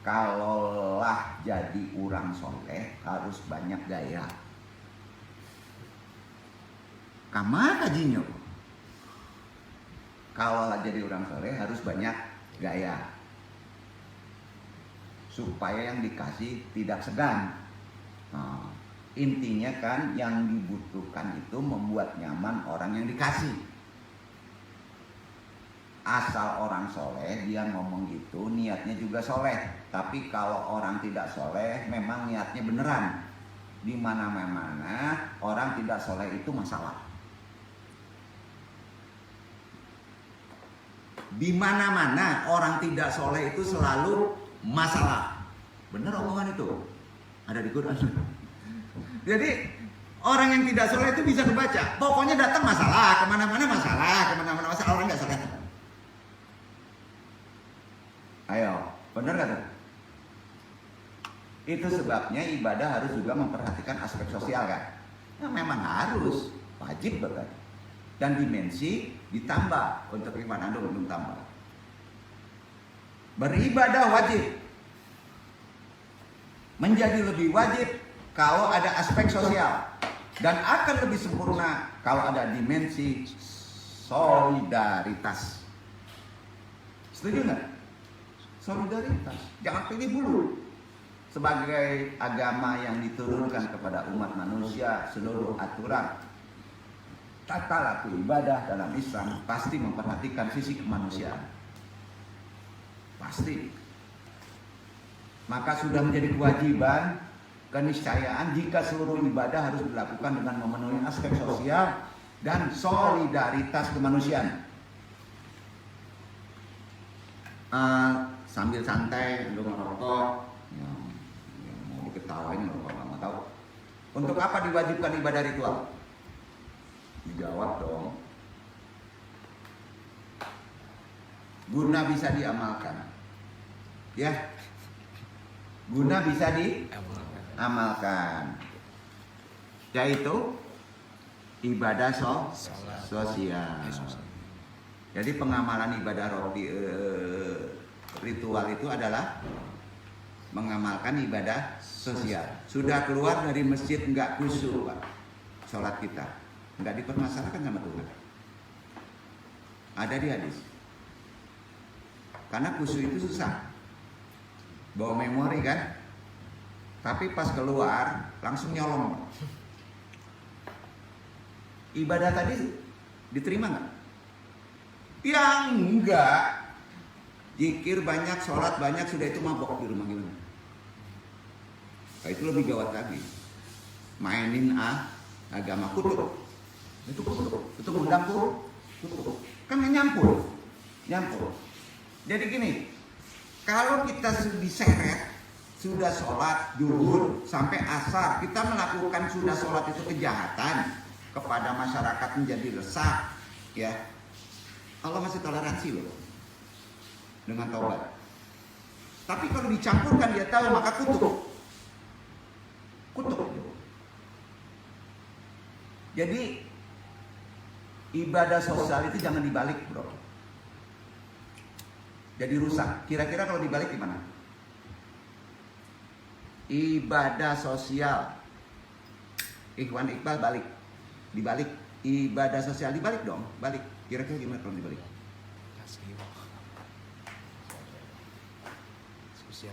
kalaulah jadi orang soleh harus banyak gaya. Kamar kajinya. Kalau jadi orang soleh harus banyak gaya. Supaya yang dikasih tidak segan. Nah, intinya kan yang dibutuhkan itu membuat nyaman orang yang dikasih. Asal orang soleh dia ngomong gitu, niatnya juga soleh. Tapi kalau orang tidak soleh memang niatnya beneran. Di mana-mana orang tidak soleh itu masalah. Di mana-mana orang tidak soleh itu selalu masalah. Benar omongan itu? Ada di Quran. Jadi orang yang tidak soleh itu bisa dibaca. Pokoknya datang masalah, kemana-mana masalah, kemana-mana masalah, orang nggak soleh. Ayo, benar nggak tuh? Itu sebabnya ibadah harus juga memperhatikan aspek sosial kan? Ya, memang harus, wajib bahkan. Dan dimensi ditambah untuk iman Anda belum tambah. Beribadah wajib. Menjadi lebih wajib kalau ada aspek sosial. Dan akan lebih sempurna kalau ada dimensi solidaritas. Setuju nggak? Solidaritas. Jangan pilih bulu. Sebagai agama yang diturunkan kepada umat manusia, seluruh aturan tata laku ibadah dalam Islam pasti memperhatikan sisi kemanusiaan. Pasti. Maka sudah menjadi kewajiban, keniscayaan jika seluruh ibadah harus dilakukan dengan memenuhi aspek sosial dan solidaritas kemanusiaan. sambil santai lu ngerokok, yang mau diketawain ngerokok nggak tahu. Untuk apa diwajibkan ibadah ritual? Dijawab dong. Guna bisa diamalkan, ya. Guna bisa diamalkan, yaitu ibadah sosial. Jadi pengamalan ibadah ritual itu adalah mengamalkan ibadah sosial. Sudah keluar dari masjid nggak khusyuk, Pak. Sholat kita nggak dipermasalahkan sama Tuhan. Ada di hadis. Karena khusyuk itu susah, bawa memori kan. Tapi pas keluar langsung nyolong. Ibadah tadi diterima nggak? Ya enggak. Zikir banyak, sholat banyak, sudah itu mabok di rumah gimana? Nah, itu lebih gawat lagi. Mainin agama kutuk. Itu kutuk. Itu undang kutuk. Kan nyampur. Jadi gini, kalau kita diseret, sudah sholat zuhur sampai asar, kita melakukan sudah sholat itu kejahatan kepada masyarakat menjadi resah, ya. Allah masih toleransi loh dengan taubat. Tapi kalau dicampurkan dia tahu maka kutuk. Jadi ibadah sosial itu jangan dibalik, bro. Jadi rusak. Kira-kira kalau dibalik gimana? Ibadah sosial, Ikhwan Iqbal balik, dibalik. Ibadah sosial dibalik dong, balik. Kira-kira gimana kalau dibalik?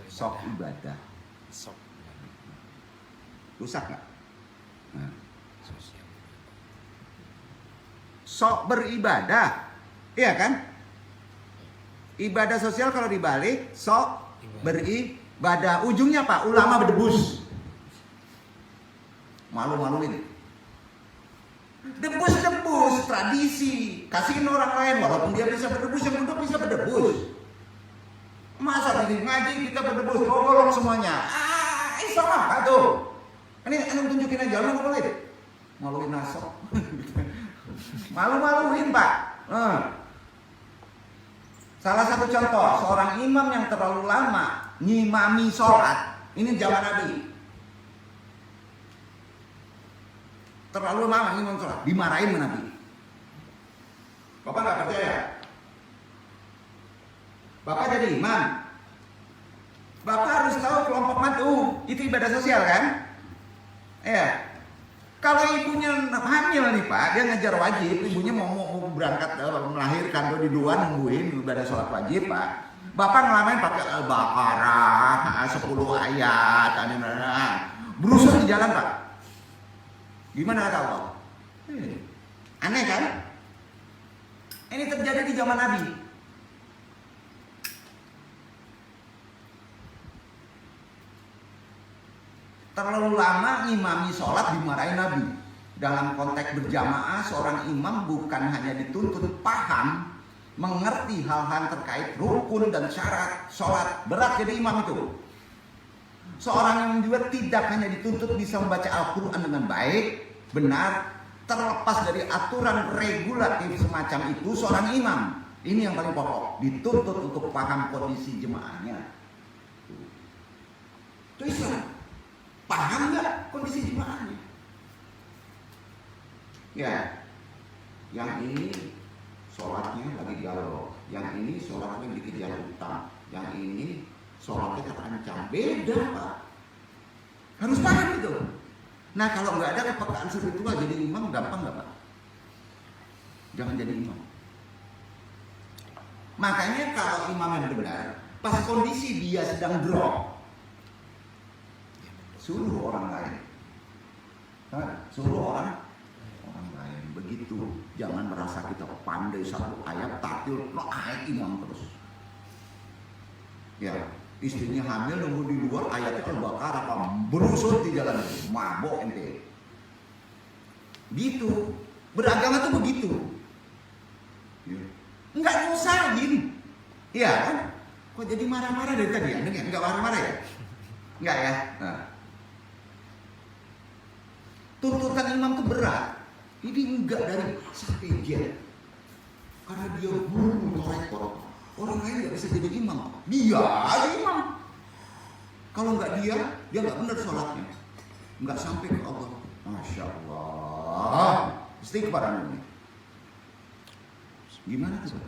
Sok ibadah. Rusak nggak? Nah. Sok beribadah, iya kan? Ibadah sosial kalau dibalik, sok beribadah. Ujungnya apa? Ulama berdebus. Malu-malu ini. Debus tradisi. Kasihin orang lain walaupun dia bisa berdebus, yang untuk bisa berdebus. Masa di ngaji kita berdebus, golong semuanya. Sama apa tuh? Ini tunjukin aja, malu-maluin. Maluin nasab. Malu-maluin, Pak. Salah satu contoh, seorang imam yang terlalu lama ngimami sholat, ini zaman Nabi. Terlalu lama ngimami sholat, dimarahin sama Nabi. Bapak nggak percaya? Bapak jadi imam. Bapak harus tahu kelompok madu itu ibadah sosial kan? Ya. Kalau ibunya hamil nih Pak, dia ngejar wajib, ibunya mau berangkat melahirkan tuh di luar nungguin ibadah sholat wajib Pak. Bapak ngelamain pakai Al-Baqarah, 10 ayat, berusaha di jalan Pak. Gimana kata Allah? Aneh kan? Ini terjadi di zaman Nabi. Terlalu lama ngimami sholat dimarahin Nabi. Dalam konteks berjamaah, seorang imam bukan hanya dituntut paham, mengerti hal-hal terkait rukun dan syarat sholat. Berat jadi imam itu. Seorang yang juga tidak hanya dituntut bisa membaca Al-Quran dengan baik, benar, terlepas dari aturan regulatif semacam itu, seorang imam. Ini yang paling pokok, dituntut untuk paham kondisi jemaahnya. Itu Islam. Paham nggak kondisi jemaahnya? Ya, yang ini sholatnya lagi galau, yang ini sholatnya dikejar utang, yang ini sholatnya terancam. Beda Pak. Harus paham itu. Nah kalau nggak ada kepekaan spiritual jadi imam gampang nggak Pak? Jangan jadi imam. Makanya kalau imam yang benar, pas kondisi dia sedang drop, suruh orang lain, suruh orang lain begitu. Jangan merasa kita pandai satu ayat taktil, lo ayat imam terus. Ya, istrinya hamil nunggu di luar ayatnya Al-Baqarah, berusut di jalan itu, mabok ente. Gitu, beragama tuh begitu. Enggak nyusahin, iya kan? Kok jadi marah-marah dari tadi ya? Enggak marah-marah ya? Enggak ya? Nah. Tuntutan imam itu berat. Ini enggak dari strategi. Karena dia korek-korek. Orang lain nggak bisa jadi imam. Dia aja imam. Kalau nggak dia nggak benar sholatnya. Nggak sampai ke Allah. Masya Allah. Istighfar ini. Gimana tuh?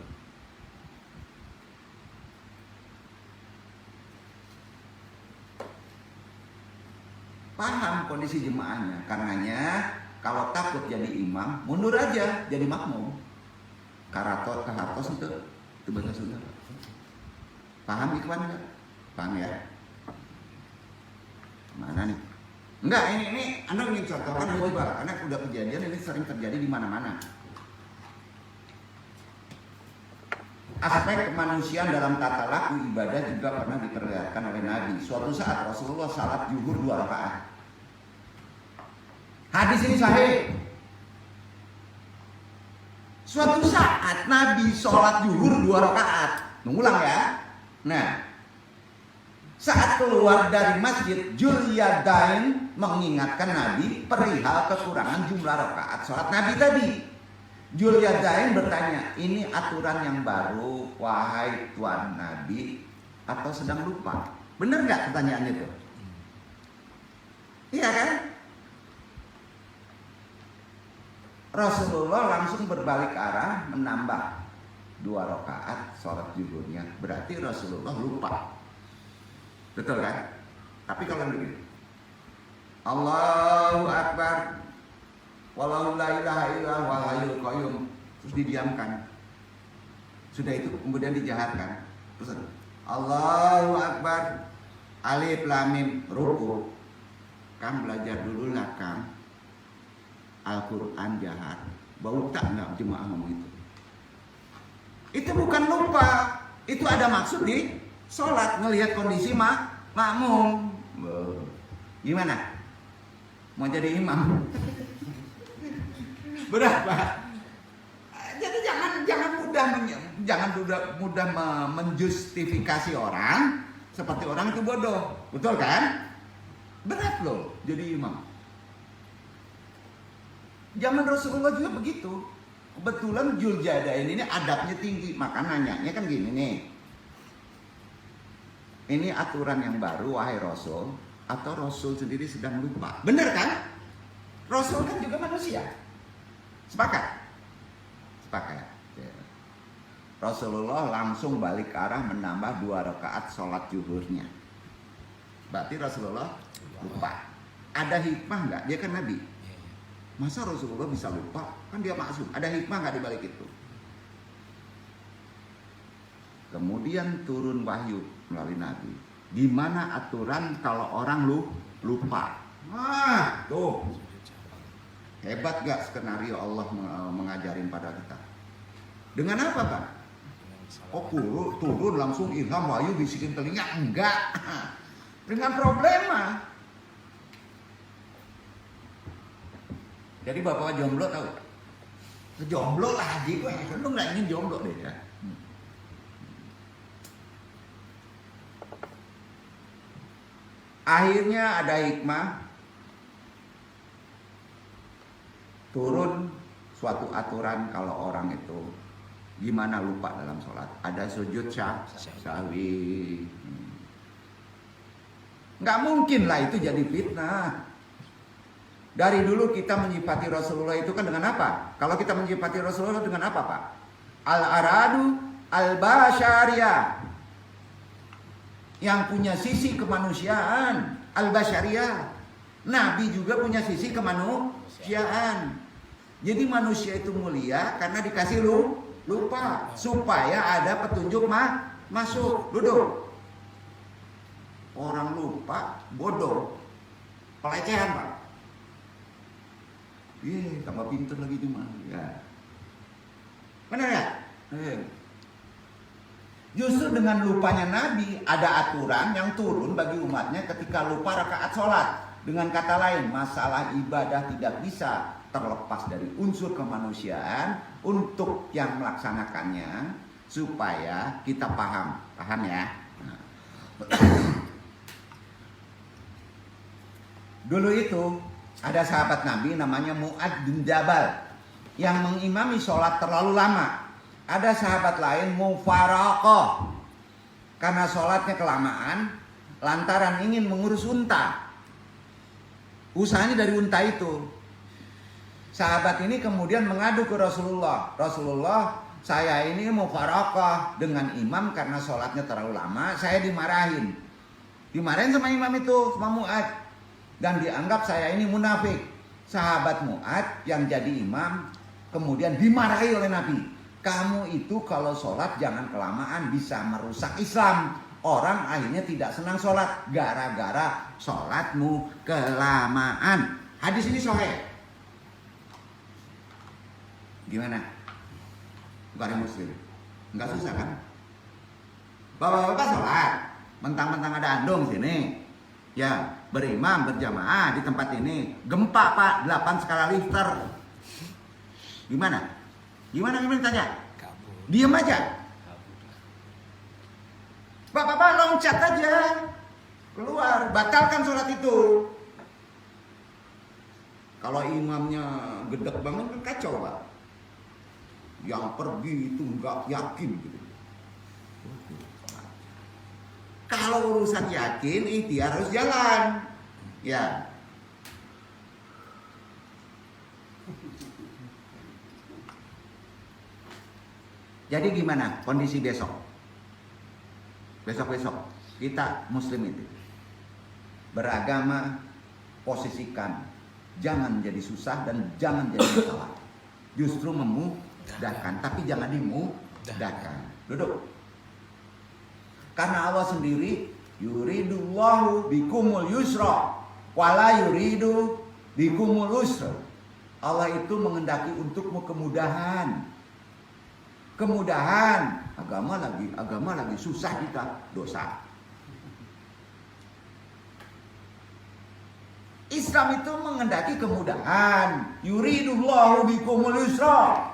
Paham kondisi jemaahnya. Karenanya kalau takut jadi imam, mundur aja jadi makmum. Karatot, kahatos itu bahasa Sunda. Paham Ikhwan enggak? Paham ya? Mana nih? Enggak, ini Anda ingin contohkan coba, karena udah kejadian ini sering terjadi di mana-mana. Aspek kemanusiaan dalam tata laku ibadah juga pernah diperlihatkan oleh Nabi. Suatu saat Rasulullah salat zuhur 2 rakaat. Hadis ini sahih. Suatu saat Nabi sholat zuhur 2 rakaat. Mengulang ya. Nah, saat keluar dari masjid, Julyadain mengingatkan Nabi perihal kekurangan jumlah rakaat sholat Nabi tadi. Julyadain bertanya, ini aturan yang baru, wahai Tuan Nabi, atau sedang lupa? Benar nggak pertanyaannya itu? Iya kan? Rasulullah langsung berbalik arah menambah 2 rakaat sholat zuhurnya. Berarti Rasulullah lupa. Betul kan? Tapi kalau begini, Allahu Akbar, walau la ilaha illallah wal hayyul qayyum, terus didiamkan. Sudah itu kemudian dijaharkan. Terus Allahu Akbar, alif lam mim, ruku. Kang belajar dulu lah Kang Al-Quran jahar. Bau tak nggak jemaah ngomong itu? Itu bukan lupa. Itu ada maksud di sholat. Ngelihat kondisi makmum. Gimana? Mau jadi imam? Berapa? Jadi jangan mudah menjustifikasi orang seperti orang itu bodoh. Betul kan? Berat loh jadi imam. Zaman Rasulullah juga begitu. Kebetulan Julyadain ini adabnya tinggi, maka nanyanya kan gini nih. Ini aturan yang baru wahai Rasul, atau Rasul sendiri sedang lupa? Benar kan? Rasul kan juga manusia. Sepakat? Sepakat. Ya. Rasulullah langsung balik ke arah menambah 2 rakaat sholat zuhurnya. Berarti Rasulullah lupa. Ada hikmah nggak? Dia kan Nabi. Masa Rasulullah bisa lupa? Kan dia maksum. Ada hikmah nggak di balik itu? Kemudian turun wahyu melalui Nabi. Gimana aturan kalau orang lupa? Nah, tuh. Hebat gak skenario Allah mengajarin pada kita? Dengan apa Pak? Oh turun langsung ilham wahyu bisikin telinga? Enggak. Dengan problema. Jadi bapak jomblo tahu? Jomblo lagi kok, lu nggak ingin jomblo deh ya. Akhirnya ada hikmah, turun suatu aturan kalau orang itu gimana lupa dalam sholat. Ada sujud sahwi. Nggak mungkin lah itu jadi fitnah. Dari dulu kita menyifati Rasulullah itu kan dengan apa? Kalau kita menyifati Rasulullah dengan apa Pak? Al-aradu al-basyariyah. Yang punya sisi kemanusiaan. Al-basyariyah. Nabi juga punya sisi kemanusiaan. Jadi manusia itu mulia karena dikasih lupa. Supaya ada petunjuk masuk. Duduk. Orang lupa, bodoh. Pelecehan Pak. Tambah pinter lagi cuma. Ya. Benar ya? Justru dengan lupanya Nabi ada aturan yang turun bagi umatnya ketika lupa rakaat sholat. Dengan kata lain, masalah ibadah tidak bisa terlepas dari unsur kemanusiaan untuk yang melaksanakannya supaya kita paham ya. Nah. Dulu itu ada sahabat Nabi namanya Mu'adz bin Jabal yang mengimami sholat terlalu lama. Ada sahabat lain mufaraqah karena sholatnya kelamaan lantaran ingin mengurus unta. Usahanya dari unta itu. Sahabat ini kemudian mengadu ke Rasulullah. Rasulullah, saya ini mufaraqah dengan imam karena sholatnya terlalu lama. Saya dimarahin. Dimarahin sama imam itu, sama Mu'adz. Dan dianggap saya ini munafik. Sahabat Mu'adz yang jadi imam kemudian dimarahi oleh Nabi. Kamu itu kalau sholat jangan kelamaan, bisa merusak Islam. Orang akhirnya tidak senang sholat gara-gara sholatmu kelamaan. Hadis ini sahih. Gimana? Bukhari Muslim. Enggak susah kan? Bapak-bapak sholat, mentang-mentang ada andong sini. Ya, berimam berjamaah di tempat ini. Gempa Pak, 8 skala Richter. Gimana? Gimana tanya? Diam aja. Bapak-bapak loncat aja. Keluar, batalkan sholat itu. Kalau imamnya gedek banget kan kacau Pak. Yang pergi itu nggak yakin gitu. Kalau urusan yakin, ikhtiar harus jalan. Ya. Jadi gimana kondisi besok? Besok kita muslim itu beragama, posisikan, jangan jadi susah dan jangan jadi masalah. Justru memudahkan, tapi jangan dimudahkan. Duduk. Karena Allah sendiri yuridullahu bikumul yusra wala yuridu bikumul usra. Allah itu mengendaki untukmu kemudahan. Kemudahan, agama lagi susah kita, dosa. Islam itu mengendaki kemudahan, yuridullahu bikumul yusra.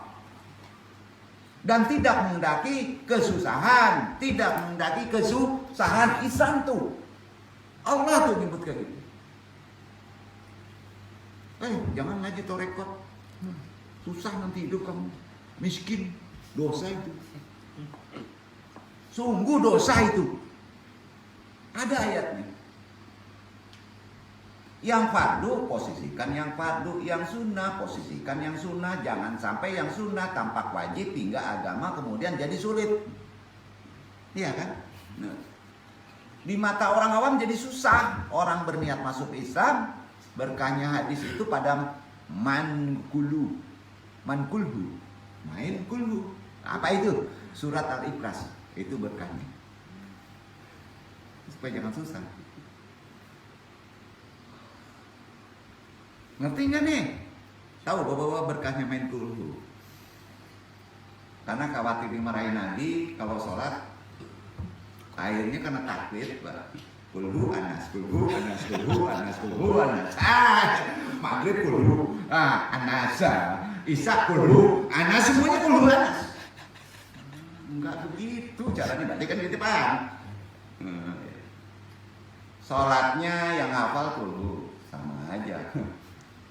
Dan tidak mengendaki kesusahan, tidak mengendaki kesusahan. Islam tuh Allah tuh nyebut kayak gitu. Jangan ngaji torekot, susah nanti hidup kamu, miskin. Dosa itu. Sungguh dosa itu. Ada ayatnya. Yang fardu posisikan yang fardu, yang sunnah posisikan yang sunnah. Jangan sampai yang sunnah tampak wajib hingga agama kemudian jadi sulit. Iya kan? Nah, di mata orang awam jadi susah. Orang berniat masuk Islam, berkahnya hadis itu pada mankulhu. Main kulhu. Apa itu? Surat Al-Ikhlas. Itu berkahnya. Supaya jangan susah. Ngerti nggak nih? Tahu bahwa berkahnya main kulhu. Karena khawatir dimarahin Nabi kalau sholat. Akhirnya karena takbir, kulhu anas. Maghrib kulhu anasa. Isya kulhu anas, semuanya kulhu anas. Enggak begitu cara dibaca kan gitu Pak. Sholatnya yang hafal kulhu sama aja.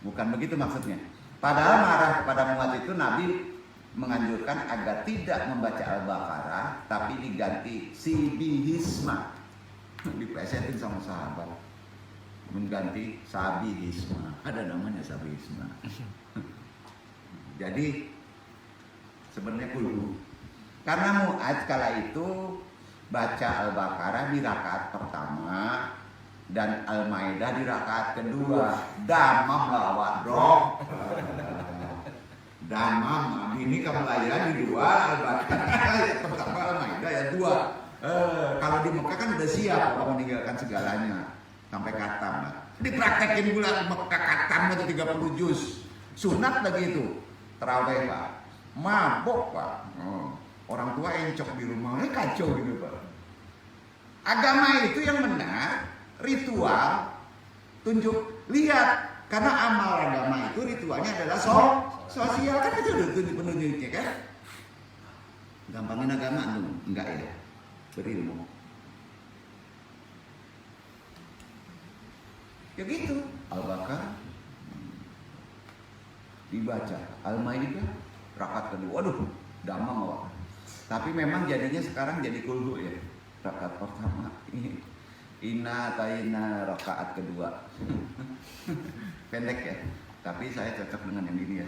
Bukan begitu maksudnya. Padahal marah kepada Mu'adz itu Nabi menganjurkan agar tidak membaca Al-Baqarah tapi diganti Sibihisma. Diplesetin sama sahabat. Mengganti Sabihisma. Ada namanya Sabihisma. Jadi sebenarnya kulhu. Karena Mu'adz kala itu baca Al-Baqarah di rakaat pertama dan Al-Maidah di rakaat kedua. Damam lawan roh. Damam ini kamu layani di dua, Al-Baqarah pertama, Al-Maidah ya dua. Kalau di Mekah kan udah siap orang meninggalkan segalanya sampai khatam. Dipraktekin pula Mekah khatam itu 30 juz. Sunat lagi itu. Terawih Pak. Mabok Pak. Orang tua encok di rumah, kacau gitu Pak. Agama itu yang benar, ritual, tunjuk, lihat. Karena amal agama itu ritualnya adalah sosial, kan itu udah penunjuknya kan. Gampangin agama tuh, enggak ya, berilmu. Ya gitu. Al-Baqarah dibaca, Al-Maidah rakaat kedua. Waduh, damang kok. Tapi memang jadinya sekarang jadi kulhu ya. Rakaat pertama Inna taina rakaat kedua. Pendek ya. Tapi saya cocok dengan yang ini ya.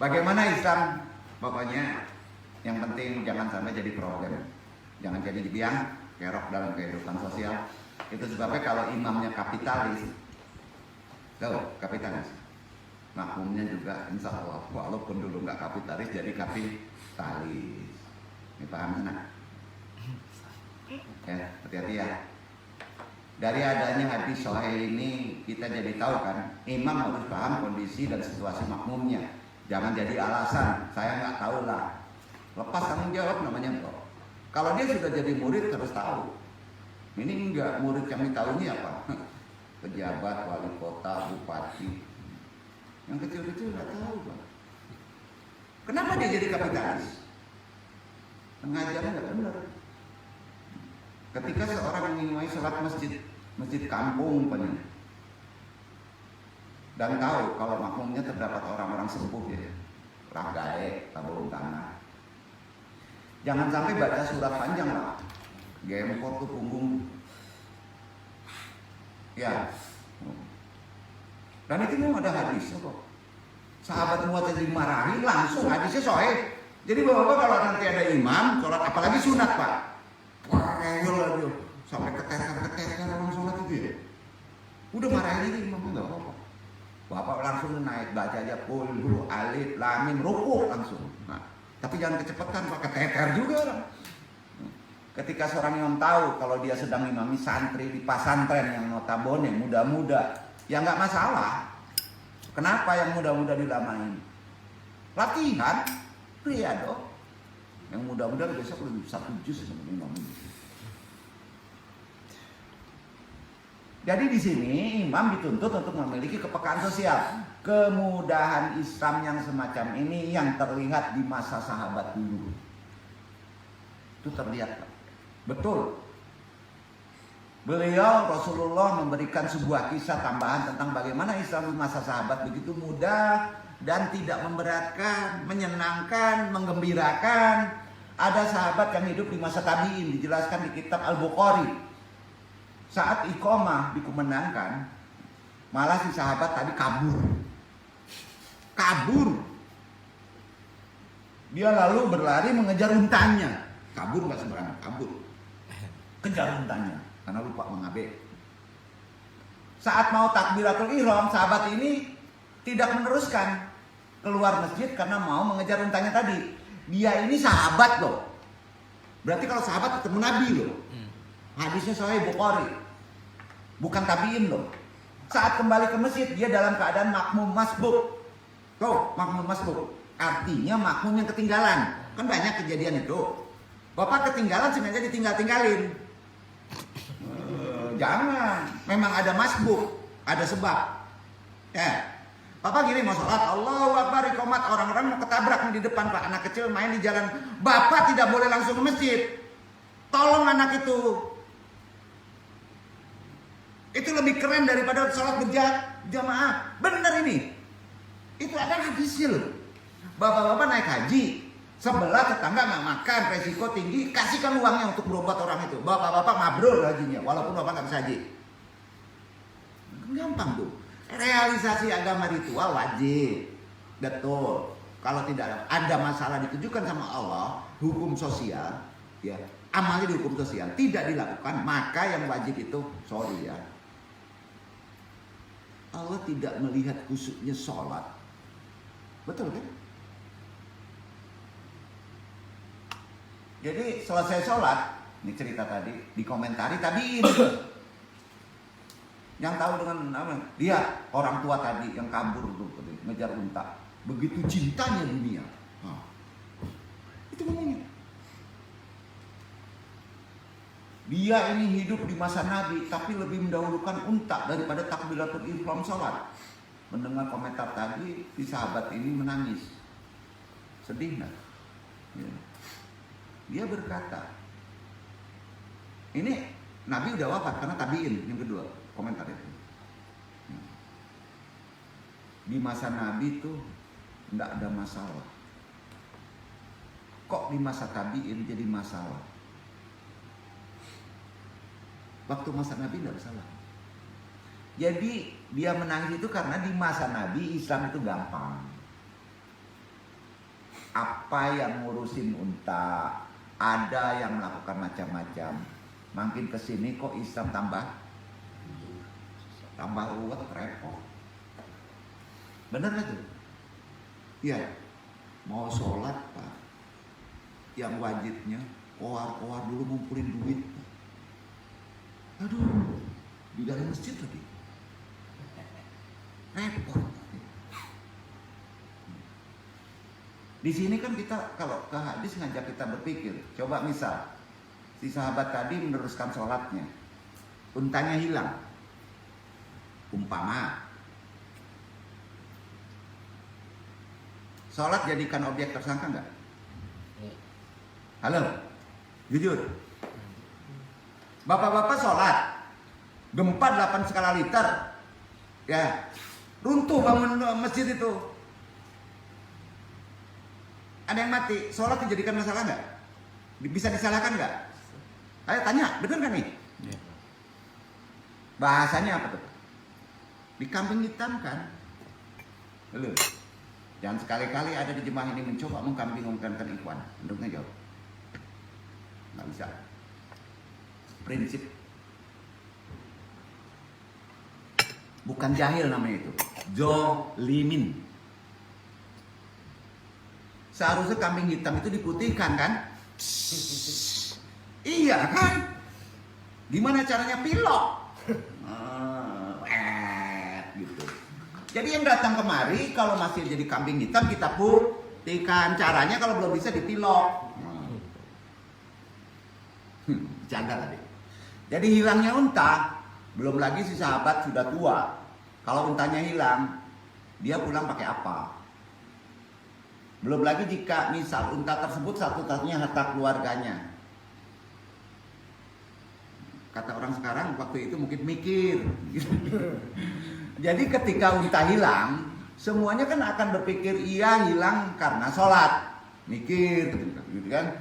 Bagaimana Islam? Pokoknya yang penting jangan sampai jadi problem. Jangan jadi biang kerok dalam kehidupan sosial. Itu sebabnya kalau imamnya kapitalis, kapitalis, makmumnya juga insya Allah walaupun dulu nggak kapitalis jadi kapitalis. Ini paham nak? Ya, hati-hati ya. Dari adanya hadis sahih ini kita jadi tahu kan, imam harus paham kondisi dan situasi makmumnya. Jangan jadi alasan, saya nggak tahu lah. Lepas tanggung jawab namanya bro. Kalau dia sudah jadi murid harus tahu. Ini enggak, murid kami tahu ini apa? Pejabat, wali kota, bupati. Yang kecil-kecil nggak tahu bang. Kenapa dia jadi kapitalis? Pengajaran nggak benar. Ketika seorang mengimami sholat masjid kampung umpamanya, dan tahu kalau makmumnya terdapat orang-orang sepuh ya, ragae, tabung tanah, jangan sampai baca surat panjang lah, gempor tuh punggung, ya. Dan itu memang ada hadisnya kok. Sahabat muat yang dimarahi langsung hadisnya sahih. Jadi bapak kalau nanti ada imam sholat, apalagi sunat pak, wah sampai keteter orang sholat itu ya. Udah marahin ini imam nggak apa-apa. Bapak langsung naik baca aja qul hu alif lam mim rukuk langsung. Nah, tapi jangan kecepatan pak, keteter juga orang. Ketika seorang imam tahu kalau dia sedang imami santri di pesantren yang notabene muda-muda, ya nggak masalah. Kenapa yang muda-muda dilamain? Latihan, dong. Yang muda-muda besok lebih 1 juz sama imam. Jadi di sini imam dituntut untuk memiliki kepekaan sosial. Kemudahan Islam yang semacam ini yang terlihat di masa sahabat dulu. Itu terlihat, Pak. Betul. Beliau Rasulullah memberikan sebuah kisah tambahan tentang bagaimana Islam di masa sahabat begitu mudah dan tidak memberatkan, menyenangkan, menggembirakan. Ada sahabat yang hidup di masa tabi'in, dijelaskan di kitab Al-Bukhari. Saat iqamah dikumandangkan, malah si sahabat tadi kabur. Dia lalu berlari mengejar untanya. Kabur nggak sembarangan, kabur. Kejar untanya karena lupa mengabe. Saat mau takbiratul ihram, sahabat ini tidak meneruskan keluar masjid karena mau mengejar untanya tadi. Dia ini sahabat loh. Berarti kalau sahabat ketemu Nabi loh. Hadisnya Sahih Bukhari. Bukan tabiin loh. Saat kembali ke masjid dia dalam keadaan makmum masbuk. Tuh, makmum masbuk. Artinya makmum yang ketinggalan. Kan banyak kejadian itu. Bapak ketinggalan sengaja ditinggal-tinggalin. Jangan. Memang ada masbuk, ada sebab. Ya. Bapak gini mau sholat, Allahu Akbar iqamat, orang-orang mau ketabrak nih di depan Pak, anak kecil main di jalan. Bapak tidak boleh langsung ke masjid. Tolong anak itu. Itu lebih keren daripada sholat berjamaah. Benar ini. Itu ada hadisnya loh. Bapak-bapak naik haji, sebelah tetangga nggak makan, resiko tinggi, kasihkan uangnya untuk berobat orang itu. Bapak-bapak mabrur hajinya, walaupun bapak nggak bisa haji. Gampang tuh. Realisasi agama ritual wajib, betul. Kalau tidak ada masalah ditujukan sama Allah, hukum sosial, ya amalnya di hukum sosial tidak dilakukan, maka yang wajib itu sorry ya. Allah tidak melihat khusyuknya sholat, betul kan? Jadi selesai sholat, ini cerita tadi dikomentari tadi ini. Yang tahu dengan apa? Dia orang tua tadi yang kabur tuh, ngejar unta. Begitu cintanya dunia. Nah, itu ngomongnya. Dia ini hidup di masa Nabi, tapi lebih mendahulukan unta daripada takbiratul ihram sholat. Mendengar komentar tadi, si sahabat ini menangis. Sedih nggak? Ya. Dia berkata, ini Nabi udah wafat karena tabiin yang kedua komentar itu. Di masa Nabi tuh nggak ada masalah. Kok di masa tabiin jadi masalah? Waktu masa Nabi nggak masalah. Jadi dia menangis itu karena di masa Nabi Islam itu gampang. Apa yang ngurusin unta, ada yang melakukan macam-macam. Makin kesini kok Islam tambah ruwet, repot. Bener gak tuh? Iya. Mau sholat Pak, yang wajibnya koar-koar dulu ngumpulin duit. Aduh, di dalam masjid lagi. Repot. Di sini kan kita kalau ke hadis ngajak kita berpikir. Coba misal si sahabat tadi meneruskan sholatnya, untanya hilang. Umpama sholat jadikan objek tersangka nggak? Halo, jujur. Bapak-bapak sholat, gempa 8 skala liter, ya runtuh bangun masjid itu. Ada yang mati, sholat dijadikan masalah nggak? Bisa disalahkan nggak? Ayo tanya, bener nggak nih? Bahasanya apa tuh? Dikambing hitamkan. Lalu, jangan sekali-kali ada di jemaah ini mencoba mengkambing-hitamkan ikhwan. Bentuknya jauh. Nggak bisa. Prinsip. Bukan jahil namanya itu. Zolimin. Seharusnya kambing hitam itu diputihkan kan? Iya kan? Gimana caranya pilok? Gitu. Jadi yang datang kemari kalau masih jadi kambing hitam kita putihkan. Caranya kalau belum bisa dipilok. Bercanda tadi. Jadi hilangnya unta, belum lagi si sahabat sudah tua. Kalau untanya hilang, dia pulang pakai apa? Belum lagi jika misal unta tersebut satu-satunya harta keluarganya. Kata orang sekarang waktu itu mungkin mikir. Jadi ketika unta hilang, semuanya kan akan berpikir iya hilang karena sholat. Mikir gitu kan.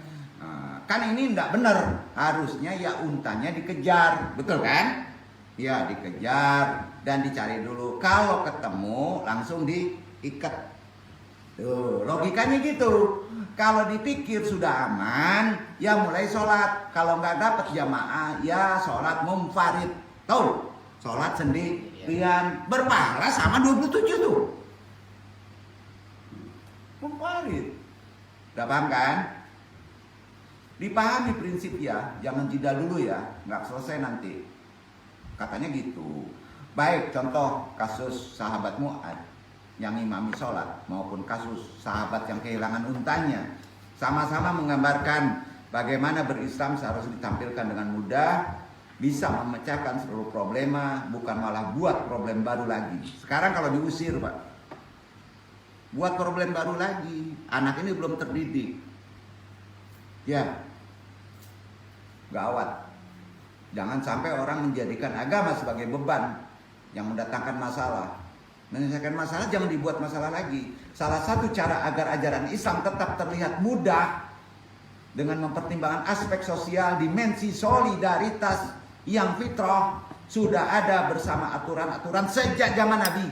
Kan ini enggak benar. Harusnya ya untanya dikejar. Betul kan? Ya dikejar dan dicari dulu. Kalau ketemu langsung diikat. Tuh, logikanya gitu. Kalau dipikir sudah aman, ya mulai sholat. Kalau nggak dapat jamaah, ya sholat munfarid. Tahu? Sholat sendirian berpahala sama 27 tuh. Munfarid. Udah paham kan? Dipahami prinsip ya. Jangan jeda dulu ya. Nggak selesai nanti. Katanya gitu. Baik, contoh kasus sahabat Mu'ad yang imami sholat maupun kasus sahabat yang kehilangan untanya sama-sama menggambarkan bagaimana berislam seharusnya ditampilkan dengan mudah, bisa memecahkan seluruh problema, bukan malah buat problem baru lagi. Sekarang kalau diusir Pak, buat problem baru lagi, anak ini belum terdidik, ya gawat. Jangan sampai orang menjadikan agama sebagai beban yang mendatangkan masalah. Menyelesaikan masalah jangan dibuat masalah lagi. Salah satu cara agar ajaran Islam tetap terlihat mudah dengan mempertimbangkan aspek sosial, dimensi solidaritas yang fitrah sudah ada bersama aturan-aturan sejak zaman Nabi.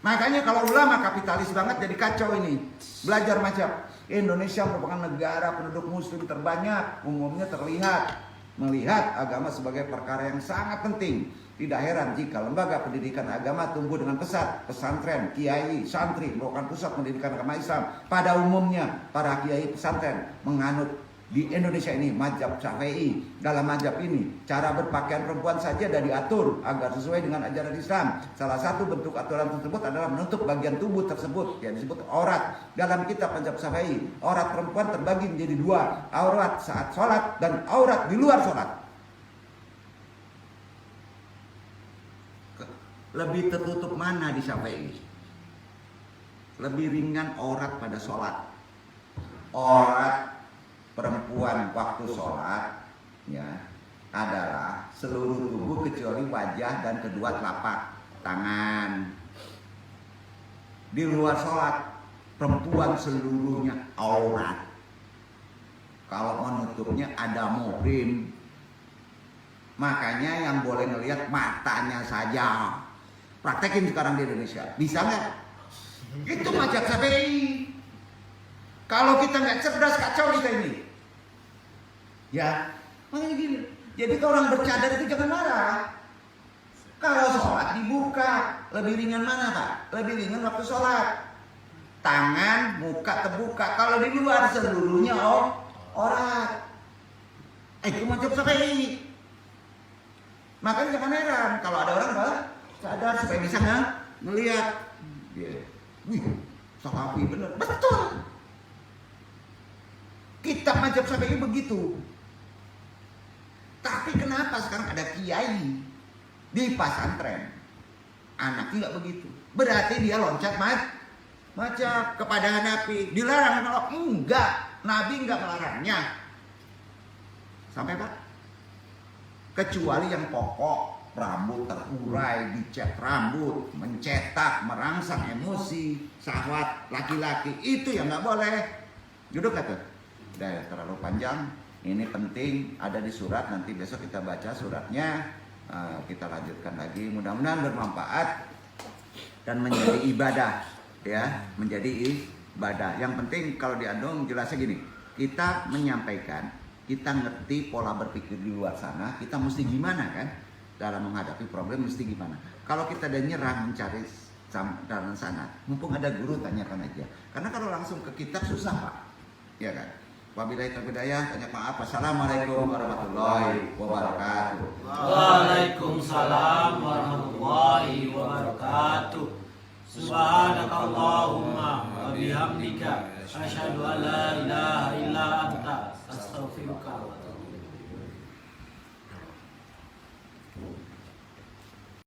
Makanya kalau ulama kapitalis banget jadi kacau ini. Belajar macam Indonesia merupakan negara penduduk muslim terbanyak, umumnya terlihat melihat agama sebagai perkara yang sangat penting. Tidak heran jika lembaga pendidikan agama tumbuh dengan pesat. Pesantren, kiai, santri merupakan pusat pendidikan agama Islam. Pada umumnya para kiai pesantren menganut di Indonesia ini mazhab Syafi'i. Dalam mazhab ini cara berpakaian perempuan saja sudah diatur agar sesuai dengan ajaran Islam. Salah satu bentuk aturan tersebut adalah menutup bagian tubuh tersebut yang disebut aurat. Dalam kitab mazhab Syafi'i, aurat perempuan terbagi menjadi dua, aurat saat sholat dan aurat di luar sholat. Lebih tertutup mana di Syafi'i? Lebih ringan aurat pada sholat. Aurat perempuan waktu sholat, ya, adalah seluruh tubuh kecuali wajah dan kedua telapak tangan. Di luar sholat, perempuan seluruhnya aurat. Kalau menutupnya ada muhrim. Makanya yang boleh ngelihat matanya saja. Praktekin sekarang di Indonesia. Bisa nggak? Itu mazhab Syafi'i. Kalau kita nggak cerdas, kacau kita ini. Ya, makanya gini. Jadi kalau orang bercadar itu jangan marah. Kalau sholat dibuka, lebih ringan mana Pak? Lebih ringan waktu sholat. Tangan, muka terbuka. Kalau di luar seluruhnya aurat. Itu mazhab Syafi'i. Makanya jangan heran kalau ada orang cadar supaya bisa ngelihat. Wih, Salafi bener. Betul. Kitab mazhab Syafi'i begitu. Tapi kenapa sekarang ada kiai di pesantren anaknya nggak begitu? Berarti dia loncat macam kepada Nabi. Dilarang kalau enggak, Nabi enggak melarangnya. Sampai Pak? Kecuali yang pokok, rambut terurai, dicat rambut, mencetak, merangsang emosi, syahwat laki-laki, itu yang nggak boleh. Duduk kata, udah terlalu panjang. Ini penting, ada di surat, nanti besok kita baca suratnya, kita lanjutkan lagi. Mudah-mudahan bermanfaat dan menjadi ibadah, ya, menjadi ibadah. Yang penting kalau di Andong jelasnya gini, kita menyampaikan, kita ngerti pola berpikir di luar sana, kita mesti gimana kan dalam menghadapi problem, mesti gimana. Kalau kita udah nyerah mencari dalam sana, mumpung ada guru, tanyakan aja. Karena kalau langsung ke kitab susah Pak, ya kan. Wabillahi taufiq hidayah, banyak maaf. Assalamualaikum warahmatullahi wabarakatuh. Waalaikumsalam warahmatullahi wabarakatuh. Subhanakallahumma wa bihamdika asyhadu an la ilaha illa anta astaghfiruka wa atubu ilaik.